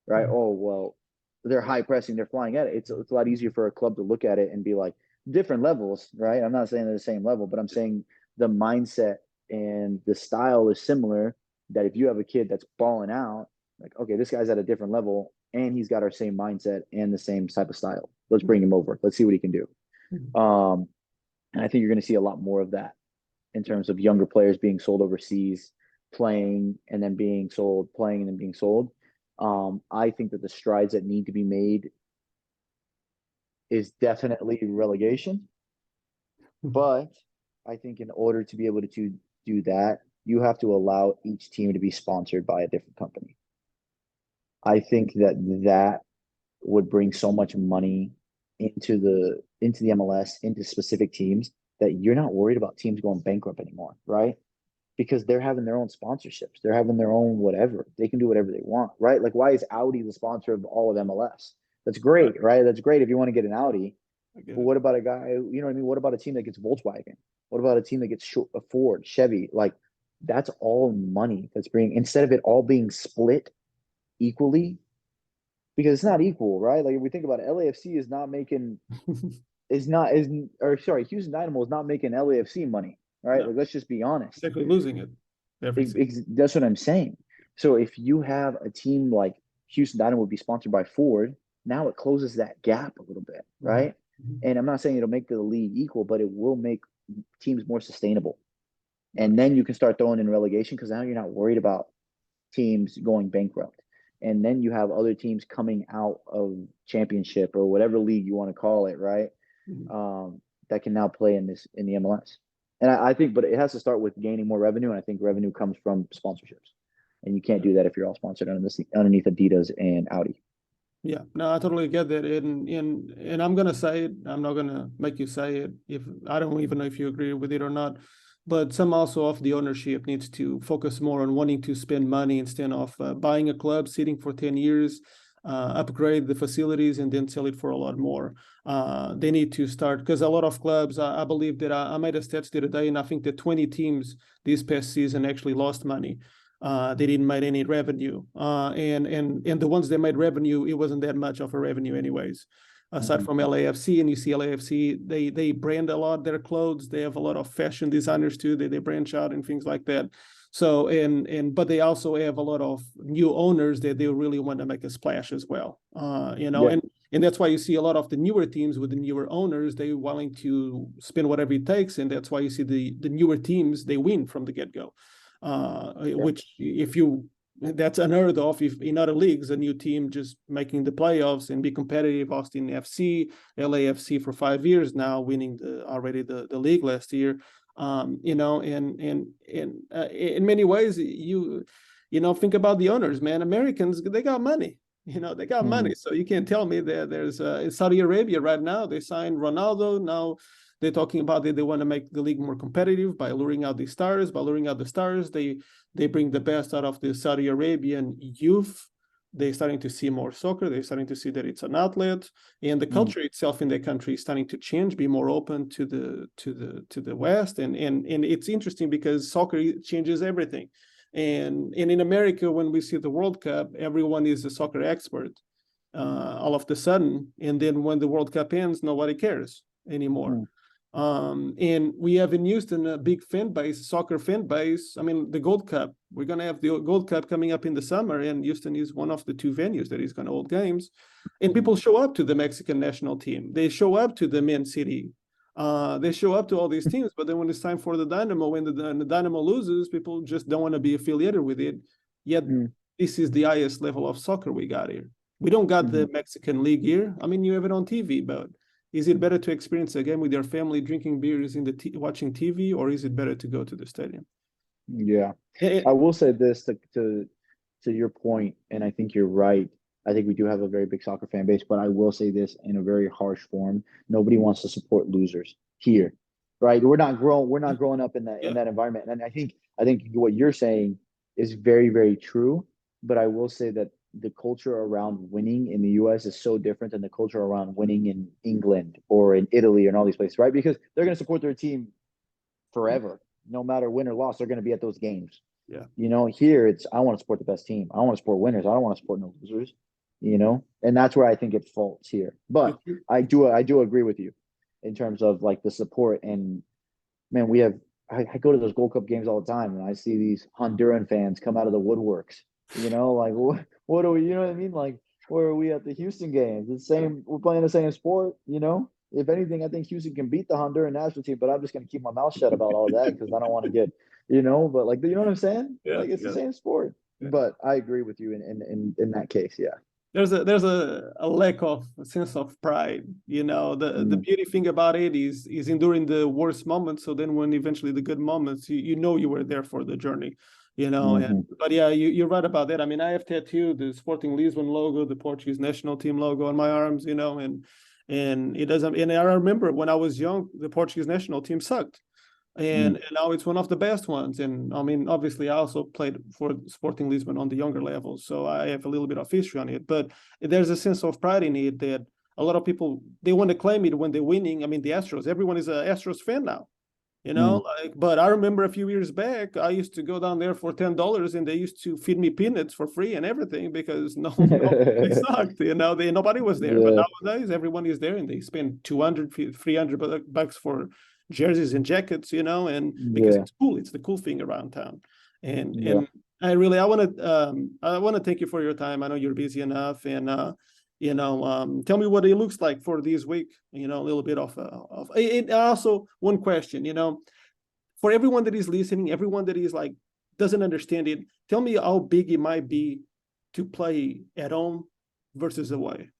Speaker 2: right? Oh, well, they're high pressing, they're flying at it. It's a lot easier for a club to look at it and be like, different levels, right? I'm not saying they're the same level, but I'm saying the mindset and the style is similar. That if you have a kid that's balling out, like, okay, this guy's at a different level and he's got our same mindset and the same type of style. Let's bring him over. Let's see what he can do. And I think you're going to see a lot more of that in terms of younger players being sold overseas, playing and then being sold, playing and then being sold. I think that the strides that need to be made is definitely relegation. But I think in order to be able to do that, you have to allow each team to be sponsored by a different company. I think that would bring so much money into the MLS, into specific teams, that you're not worried about teams going bankrupt anymore, right? Because they're having their own sponsorships. They're having their own whatever. They can do whatever they want, right? Like, why is Audi the sponsor of all of MLS? That's great, right? That's great if you want to get an Audi. But what about a guy, you know what I mean? What about a team that gets Volkswagen? What about a team that gets a Ford, Chevy? Like, that's all money that's being, instead of it all being split equally, because it's not equal, right? Like, if we think about it, LAFC is not making, Houston Dynamo is not making LAFC money, right?
Speaker 1: No.
Speaker 2: Like, let's just be honest.
Speaker 1: Exactly, losing it.
Speaker 2: That's what I'm saying. So if you have a team like Houston Dynamo would be sponsored by Ford, now it closes that gap a little bit, right? And I'm not saying it'll make the league equal, but it will make teams more sustainable. And then you can start throwing in relegation, because now you're not worried about teams going bankrupt. And then you have other teams coming out of championship or whatever league you want to call it, right? That can now play in the MLS. And I think, but it has to start with gaining more revenue. And I think revenue comes from sponsorships. And you can't do that if you're all sponsored underneath Adidas and Audi.
Speaker 1: Yeah, no, I totally get that. And I'm gonna say it. I'm not gonna make you say it if I don't even know if you agree with it or not. But some also of the ownership needs to focus more on wanting to spend money instead of buying a club, sitting for 10 years, upgrade the facilities, and then sell it for a lot more. They need to start, because a lot of clubs, I believe that I made a stats the other day, and I think that 20 teams this past season actually lost money. They didn't make any revenue, and the ones that made revenue, it wasn't that much of a revenue anyways. Aside from LAFC, and you see LAFC, they brand a lot their clothes. They have a lot of fashion designers too. They branch out and things like that. So but they also have a lot of new owners that they really want to make a splash as well. You know,
Speaker 2: Yeah.
Speaker 1: And that's why you see a lot of the newer teams with the newer owners, they're willing to spend whatever it takes. And that's why you see the newer teams, they win from the get-go. Which if you that's unheard of if in other leagues, a new team just making the playoffs and be competitive. Austin FC, LAFC for 5 years now, winning already the league last year. And in many ways, think about the owners, man. Americans, they got money. They got money. So you can't tell me that there's in Saudi Arabia right now, they signed Ronaldo. Now they're talking about that they want to make the league more competitive by luring out the stars. By luring out the stars, they bring the best out of the Saudi Arabian youth. They're starting to see more soccer. They're starting to see that it's an outlet, and the culture itself in the country is starting to change, be more open to the West. And it's interesting because soccer changes everything. And in America, when we see the World Cup, everyone is a soccer expert all of a sudden. And then when the World Cup ends, nobody cares anymore. And we have in Houston a big fan base, soccer fan base. I mean, the Gold Cup, we're going to have the Gold Cup coming up in the summer, and Houston is one of the two venues that is going to hold games. And people show up to the Mexican national team. They show up to the Man City. They show up to all these teams, but then when it's time for the Dynamo, when the Dynamo loses, people just don't want to be affiliated with it. Yet this is the highest level of soccer we got here. We don't got the Mexican League here. I mean, you have it on TV, but is it better to experience a game with your family drinking beers in watching TV, or is it better to go to the stadium?
Speaker 2: Yeah, I will say this to your point, and I think you're right. I think we do have a very big soccer fan base, but I will say this in a very harsh form: nobody wants to support losers here, right? We're not growing up in that environment, and I think what you're saying is very, very true. But I will say that the culture around winning in the U.S. is so different than the culture around winning in England or in Italy and all these places, right? Because they're going to support their team forever, no matter win or loss. They're going to be at those games.
Speaker 1: Yeah.
Speaker 2: Here it's I want to support the best team. I want to support winners. I don't want to support no losers. And that's where I think it faults here. But I do agree with you in terms of like the support. And man, I go to those Gold Cup games all the time, and I see these Honduran fans come out of the woodworks. Like what are we? You know what I mean? Like, where are we at the Houston games? The same. We're playing the same sport. If anything, I think Houston can beat the Honduran national team, but I'm just gonna keep my mouth shut about all that because I don't want to get, But like, you know what I'm saying?
Speaker 1: Yeah,
Speaker 2: like, it's the same sport. Yeah. But I agree with you in that case. Yeah.
Speaker 1: There's a lack of a sense of pride. The beauty thing about it is enduring the worst moments. So then when eventually the good moments, you were there for the journey. But yeah, you're right about that. I mean, I have tattooed the Sporting Lisbon logo, the Portuguese national team logo on my arms, and it doesn't. And I remember when I was young, the Portuguese national team sucked, and now it's one of the best ones. And I mean, obviously, I also played for Sporting Lisbon on the younger levels, so I have a little bit of history on it. But there's a sense of pride in it that a lot of people, they want to claim it when they're winning. I mean, the Astros, everyone is an Astros fan now. But I remember a few years back, I used to go down there for $10, and they used to feed me peanuts for free and everything because they sucked. Nobody was there. But nowadays, everyone is there, and they spend $200-$300 for jerseys and jackets, and because it's cool. It's the cool thing around town. And I want to thank you for your time. I know you're busy enough, and tell me what it looks like for this week, a little bit of and also one question, for everyone that is listening, everyone that is like, doesn't understand it, tell me how big it might be to play at home versus away.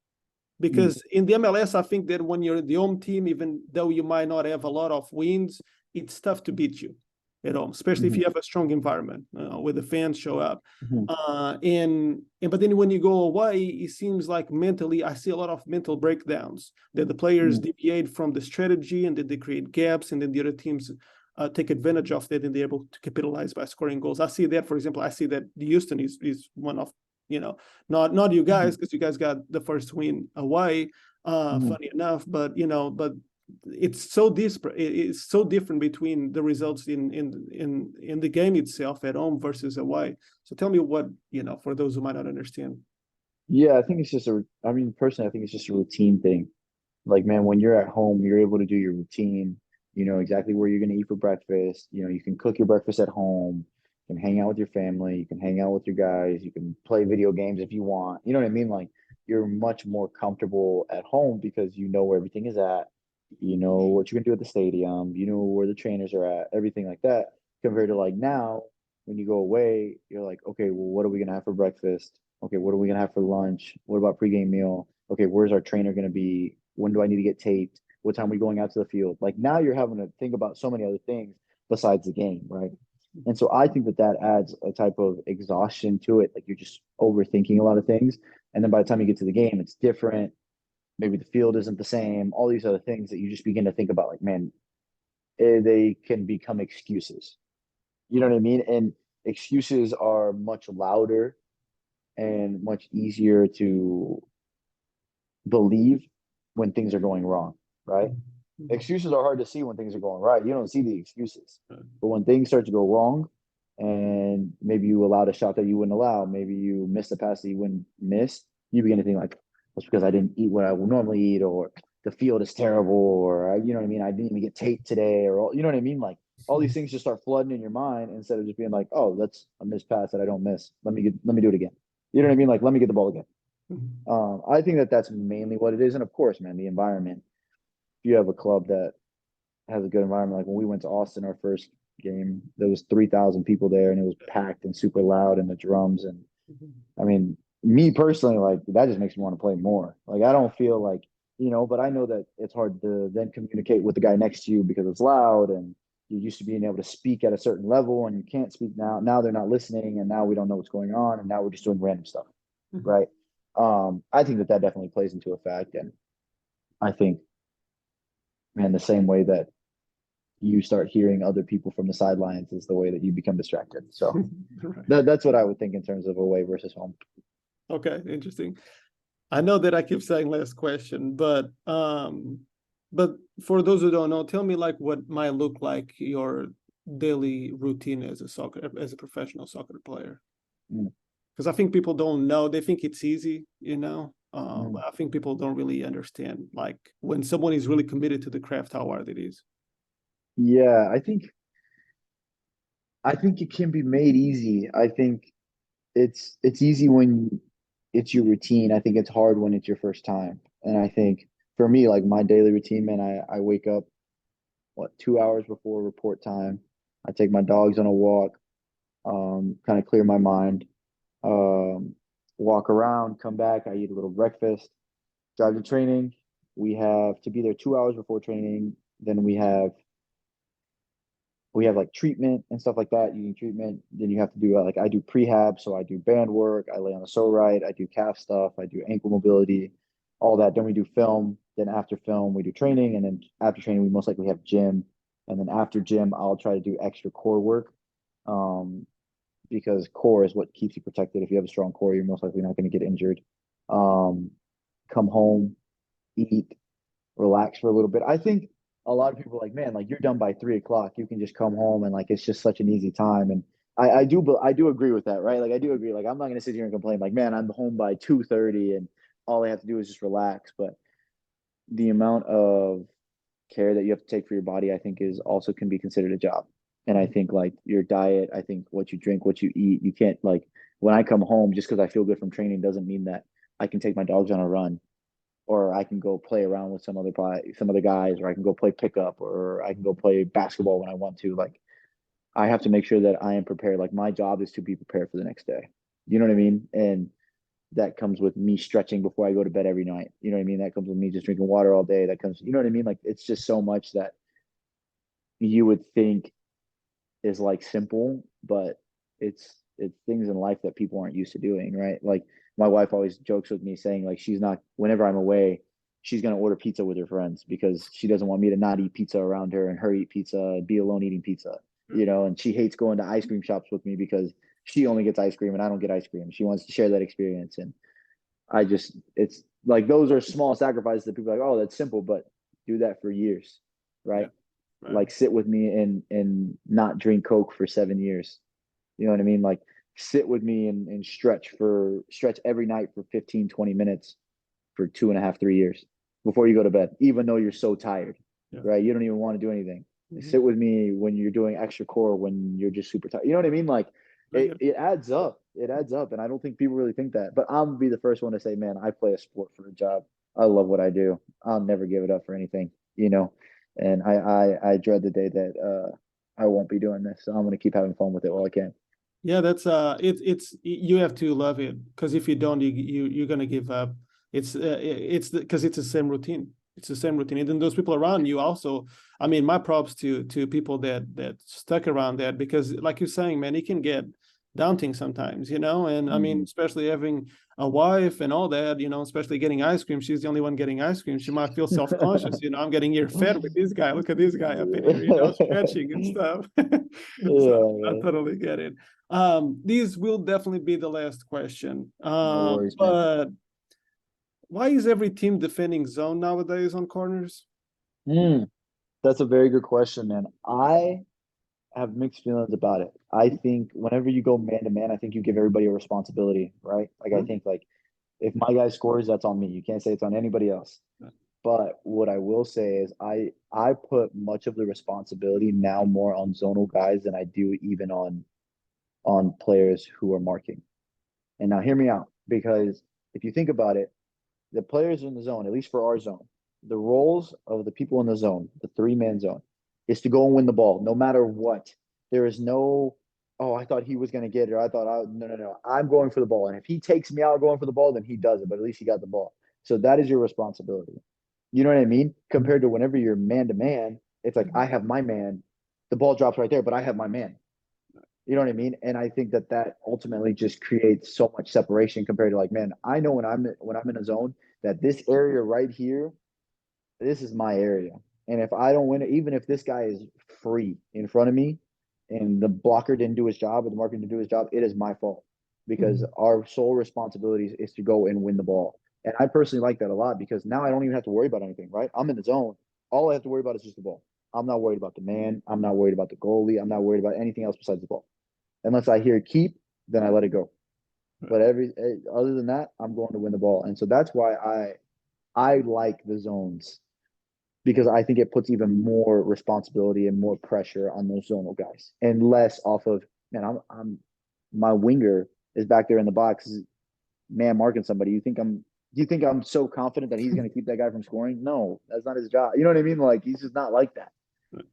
Speaker 1: Because in the MLS, I think that when you're the home team, even though you might not have a lot of wins, it's tough to beat you at home, especially if you have a strong environment where the fans show up. But then when you go away, it seems like mentally, I see a lot of mental breakdowns that the players deviate from the strategy, and then they create gaps, and then the other teams take advantage of that, and they're able to capitalize by scoring goals. I see that, for example, the Houston is one of, not you guys, because you guys got the first win away, funny enough, but it's so disparate. It's so different between the results in the game itself at home versus away. So tell me what, for those who might not understand.
Speaker 2: Yeah, I think it's just personally, I think it's just a routine thing. Like, man, when you're at home, you're able to do your routine. You know exactly where you're going to eat for breakfast. You can cook your breakfast at home. You can hang out with your family. You can hang out with your guys. You can play video games if you want. You know what I mean? Like, you're much more comfortable at home because you know where everything is at. You know what you're gonna do at the stadium. You know where the trainers are at, everything like that. Compared to like now, when you go away, you're like, okay, well, what are we gonna have for breakfast? Okay, what are we gonna have for lunch? What about pregame meal? Okay, where's our trainer gonna be? When do I need to get taped? What time are we going out to the field? Like now you're having to think about so many other things besides the game, right? And so I think that that adds a type of exhaustion to it. Like you're just overthinking a lot of things. And then by the time you get to the game, it's different. Maybe the field isn't the same, all these other things that you just begin to think about, like, man, they can become excuses. You know what I mean? And excuses are much louder and much easier to believe when things are going wrong, right? Excuses are hard to see when things are going right. You don't see the excuses. But when things start to go wrong, and maybe you allowed a shot that you wouldn't allow, maybe you missed a pass that you wouldn't miss, you begin to think like, that's because I didn't eat what I would normally eat, or the field is terrible, or you know what I mean, I didn't even get taped today, or all, you know what I mean? Like all these things just start flooding in your mind instead of just being like, oh, that's a missed pass that I don't miss. Let me do it again. You know what I mean? Like let me get the ball again. I think that that's mainly what it is, and of course, man, the environment. If you have a club that has a good environment, like when we went to Austin, our first game, there was 3,000 people there, and it was packed and super loud, and the drums, and I mean, me personally, like that just makes me want to play more. Like I don't feel like, but I know that it's hard to then communicate with the guy next to you because it's loud, and you're used to being able to speak at a certain level, and you can't speak now. Now they're not listening, and now we don't know what's going on, and now we're just doing random stuff, right? I think that that definitely plays into effect, and I think, man, the same way that you start hearing other people from the sidelines is the way that you become distracted. So
Speaker 1: Right.
Speaker 2: that's what I would think in terms of away versus home.
Speaker 1: Okay, interesting. I know that I keep saying last question, but for those who don't know, tell me like what might look like your daily routine as a professional soccer player.
Speaker 2: Mm,
Speaker 1: Because I think people don't know. They think it's easy,
Speaker 2: mm.
Speaker 1: I think people don't really understand like when someone is really committed to the craft, how hard it is.
Speaker 2: Yeah, I think it can be made easy. I think it's easy when it's your routine. I think it's hard when it's your first time. And I think for me, like my daily routine, man, I wake up 2 hours before report time. I take my dogs on a walk, kind of clear my mind, um, walk around, come back. I eat a little breakfast, drive to training. We have to be there 2 hours before training. Then we have like treatment and stuff like that. You need treatment. Then you have to do like I do prehab, so I do band work. I lay on the so right. I do calf stuff. I do ankle mobility, all that. Then we do film. Then after film, we do training, and then after training, we most likely have gym. And then after gym, I'll try to do extra core work, um, because core is what keeps you protected. If you have a strong core, you're most likely not going to get injured. Um, Come home, eat, relax for a little bit. I think a lot of people are like, man, like you're done by 3 o'clock. You can just come home and like it's just such an easy time. And I do agree with that, right? Like I do agree. Like I'm not gonna sit here and complain, like, man, I'm home by 2:30 and all I have to do is just relax. But the amount of care that you have to take for your body, I think is also can be considered a job. And I think like your diet, I think what you drink, what you eat, you can't like when I come home, just because I feel good from training doesn't mean that I can take my dogs on a run, or I can go play around with some other guys, or I can go play pickup, or I can go play basketball when I want to. Like I have to make sure that I am prepared. Like my job is to be prepared for the next day. You know what I mean? And that comes with me stretching before I go to bed every night. You know what I mean? That comes with me just drinking water all day. That comes, you know what I mean? Like it's just so much that you would think is like simple, but it's things in life that people aren't used to doing, right? Like my wife always jokes with me saying like she's not whenever I'm away, she's gonna order pizza with her friends because she doesn't want me to not eat pizza around her and her eat pizza, be alone eating pizza, and she hates going to ice cream shops with me because she only gets ice cream and I don't get ice cream. She wants to share that experience. And it's like those are small sacrifices that people are like, oh, that's simple, but do that for years,
Speaker 1: Yeah,
Speaker 2: right?
Speaker 1: right.
Speaker 2: Like sit with me and not drink Coke for 7 years. You know what I mean? Like sit with me and stretch every night for 15, 20 minutes for 2.5, 3 years before you go to bed, even though you're so tired,
Speaker 1: Yeah.
Speaker 2: right? You don't even want to do anything.
Speaker 1: Mm-hmm.
Speaker 2: Sit with me when you're doing extra core, when you're just super tired. You know what I mean? Like
Speaker 1: I get
Speaker 2: it adds up. It adds up, and I don't think people really think that. But I'm gonna be the first one to say, man, I play a sport for a job. I love what I do. I'll never give it up for anything, you know. And I dread the day that I won't be doing this. So I'm gonna keep having fun with it while I can.
Speaker 1: Yeah, that's it's you have to love it, because if you don't, you're gonna give up. It's because it's the same routine. It's the same routine, and then those people around you also. I mean, my props to people that stuck around that, because, like you're saying, man, it can get daunting sometimes, you know. And I mean,
Speaker 2: Mhm.
Speaker 1: especially having a wife and all that, you know, especially getting ice cream. She's the only one getting ice cream. She might feel self-conscious, you know. I'm getting here fed with this guy. Look at this guy up in here, you know, stretching and stuff. So
Speaker 2: Yeah,
Speaker 1: I
Speaker 2: man.
Speaker 1: totally get it. These will definitely be the last question.
Speaker 2: No worries, man.
Speaker 1: But why is every team defending zone nowadays on corners?
Speaker 2: Mm, that's a very good question, man. I have mixed feelings about it. I think whenever you go man to man, I think you give everybody a responsibility, right? Like I
Speaker 1: Hmm?
Speaker 2: think like if my guy scores, that's on me. You can't say it's on anybody else. But what I will say is I put much of the responsibility now more on zonal guys than I do even on players who are marking. And now hear me out, because if you think about it, the players in the zone, at least for our zone, the roles of the people in the zone, the three-man zone, is to go and win the ball no matter what. There is no, oh, I thought he was going to get it, or I thought, no, no, no, I'm going for the ball. And if he takes me out going for the ball, then he does it, but at least he got the ball. So that is your responsibility. You know what I mean? Compared to whenever you're man to man, it's like, I have my man, the ball drops right there, but I have my man. You know what I mean? And I think that that ultimately just creates so much separation compared to like, man, I know when I'm in a zone that this area right here, this is my area. And if I don't win it, even if this guy is free in front of me and the blocker didn't do his job or the marker didn't do his job, it is my fault, because
Speaker 1: Mhm.
Speaker 2: our sole responsibility is to go and win the ball. And I personally like that a lot, because now I don't even have to worry about anything, right? I'm in the zone. All I have to worry about is just the ball. I'm not worried about the man. I'm not worried about the goalie. I'm not worried about anything else besides the ball. Unless I hear keep, then I let it go. But other than that, I'm going to win the ball. And so that's why I like the zones, because I think it puts even more responsibility and more pressure on those zonal guys, and less off of, man, I'm my winger is back there in the box, man, marking somebody. You think I'm so confident that he's going to keep that guy from scoring? No, that's not his job. You know what I mean? Like, he's just not like that.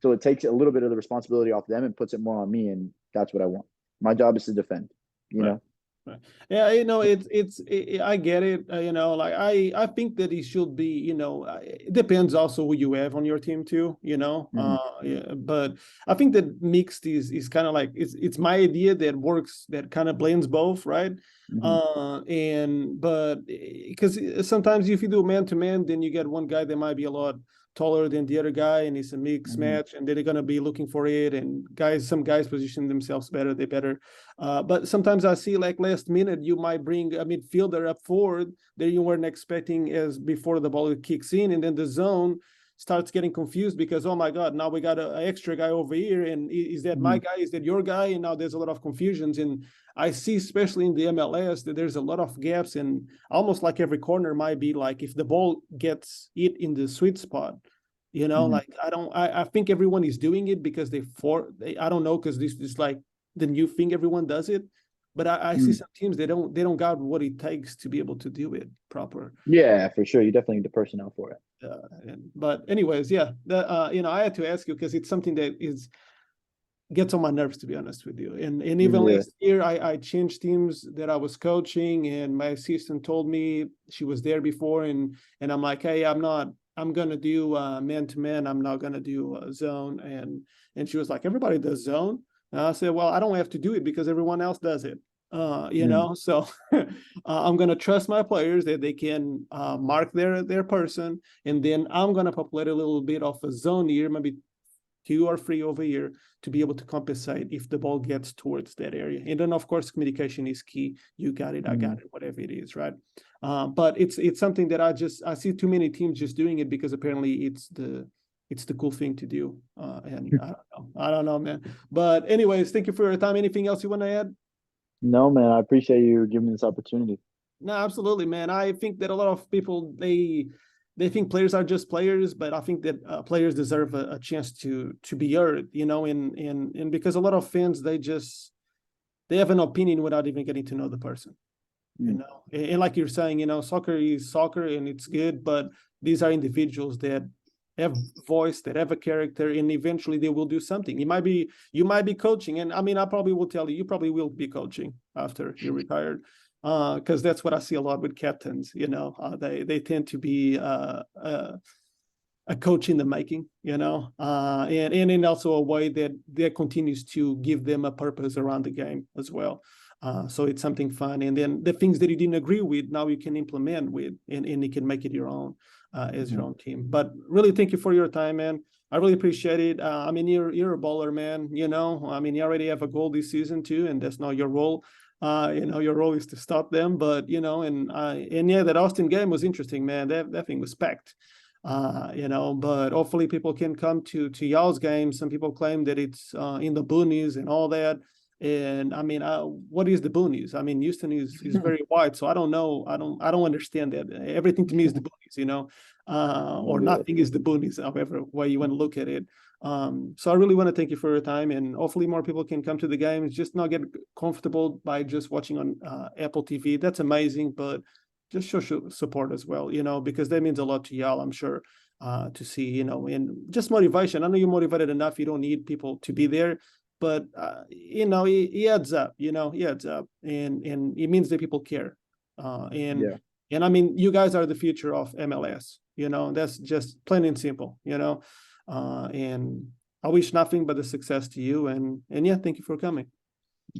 Speaker 2: So it takes a little bit of the responsibility off them and puts it more on me, and that's what I want. My job is to defend, you
Speaker 1: Right.
Speaker 2: know?
Speaker 1: Right. Yeah, you know, I get it. You know, like I think that he should be. You know, it depends also who you have on your team too. You know,
Speaker 2: Mm-hmm.
Speaker 1: yeah, but I think that mixed is kind of like it's my idea that works, that kind of blends both, right?
Speaker 2: Mm-hmm.
Speaker 1: And but because sometimes if you do man to man, then you get one guy that might be a lot taller than the other guy, and it's a mixed
Speaker 2: Mm-hmm.
Speaker 1: match, and they're gonna be looking for it. And some guys position themselves better, they better. But sometimes I see like last minute you might bring a midfielder up forward that you weren't expecting as before the ball kicks in, and then the zone starts getting confused because, oh my god, now we got an extra guy over here, and is that
Speaker 2: Mm-hmm.
Speaker 1: my guy, is that your guy? And now there's a lot of confusions. And I see, especially in the MLS, that there's a lot of gaps, and almost like every corner might be like, if the ball gets it in the sweet spot, you know,
Speaker 2: Mm-hmm.
Speaker 1: like I think everyone is doing it because I don't know, because this is like the new thing, everyone does it. But I see
Speaker 2: Mm-hmm.
Speaker 1: some teams, they don't got what it takes to be able to do it proper.
Speaker 2: Yeah, for sure. You definitely need the personnel for it.
Speaker 1: But anyways, yeah, you know, I had to ask you because it's something that is gets on my nerves, to be honest with you. And even
Speaker 2: Yeah.
Speaker 1: last year, I changed teams that I was coaching, and my assistant told me, she was there before, and I'm like, hey, I'm gonna do man to man. I'm not gonna do zone. And she was like, everybody does zone. And I said, well, I don't have to do it because everyone else does it. You
Speaker 2: Mm.
Speaker 1: know, so I'm gonna trust my players that they can mark their person, and then I'm gonna populate a little bit of a zone here, maybe 2 or 3 over here, to be able to compensate if the ball gets towards that area. And then, of course, communication is key. You got it, I got
Speaker 2: Mm.
Speaker 1: it, whatever it is, right? But it's something that I see too many teams just doing it because apparently it's the cool thing to do. And I don't know, man. But anyways, thank you for your time. Anything else you want to add?
Speaker 2: No, man, I appreciate you giving me this opportunity.
Speaker 1: No, absolutely, man. I think that a lot of people they think players are just players, but I think that players deserve a chance to be heard, you know, and because a lot of fans, they just they have an opinion without even getting to know the person. You know, and like you're saying, you know, soccer is soccer and it's good, but these are individuals that have voice, that have a character, and eventually they will do something. You might be coaching, and I mean, I probably will tell you, you probably will be coaching after you're retired, because that's what I see a lot with captains. You know, they tend to be a coach in the making, you know, and in also a way that continues to give them a purpose around the game as well. So it's something fun, and then the things that you didn't agree with, now you can implement with, and you can make it your own as your own team. But really, thank you for your time, man. I really appreciate it. I mean, you're a baller, man. You know, I mean, you already have a goal this season too, and that's not your role. You know, your role is to stop them. But you know, and yeah, that Austin game was interesting, man. That thing was packed. You know, but hopefully people can come to y'all's games. Some people claim that it's in the boonies and all that. And I mean, what is the boonies? I mean, Houston is very wide, so I don't know. I don't understand that. Everything to me is the boonies, you know, or nothing is the boonies, however way you want to look at it. So I really want to thank you for your time, and hopefully more people can come to the games. Just not get comfortable by just watching on Apple TV. That's amazing, but just show support as well, you know, because that means a lot to y'all, I'm sure, to see, you know, and just motivation. I know you're motivated enough. You don't need people to be there, but you know, he adds up, you know, he adds up, and it means that people care. And I mean, you guys are the future of MLS, you know, that's just plain and simple, you know. And I wish nothing but the success to you, and yeah, thank you for coming.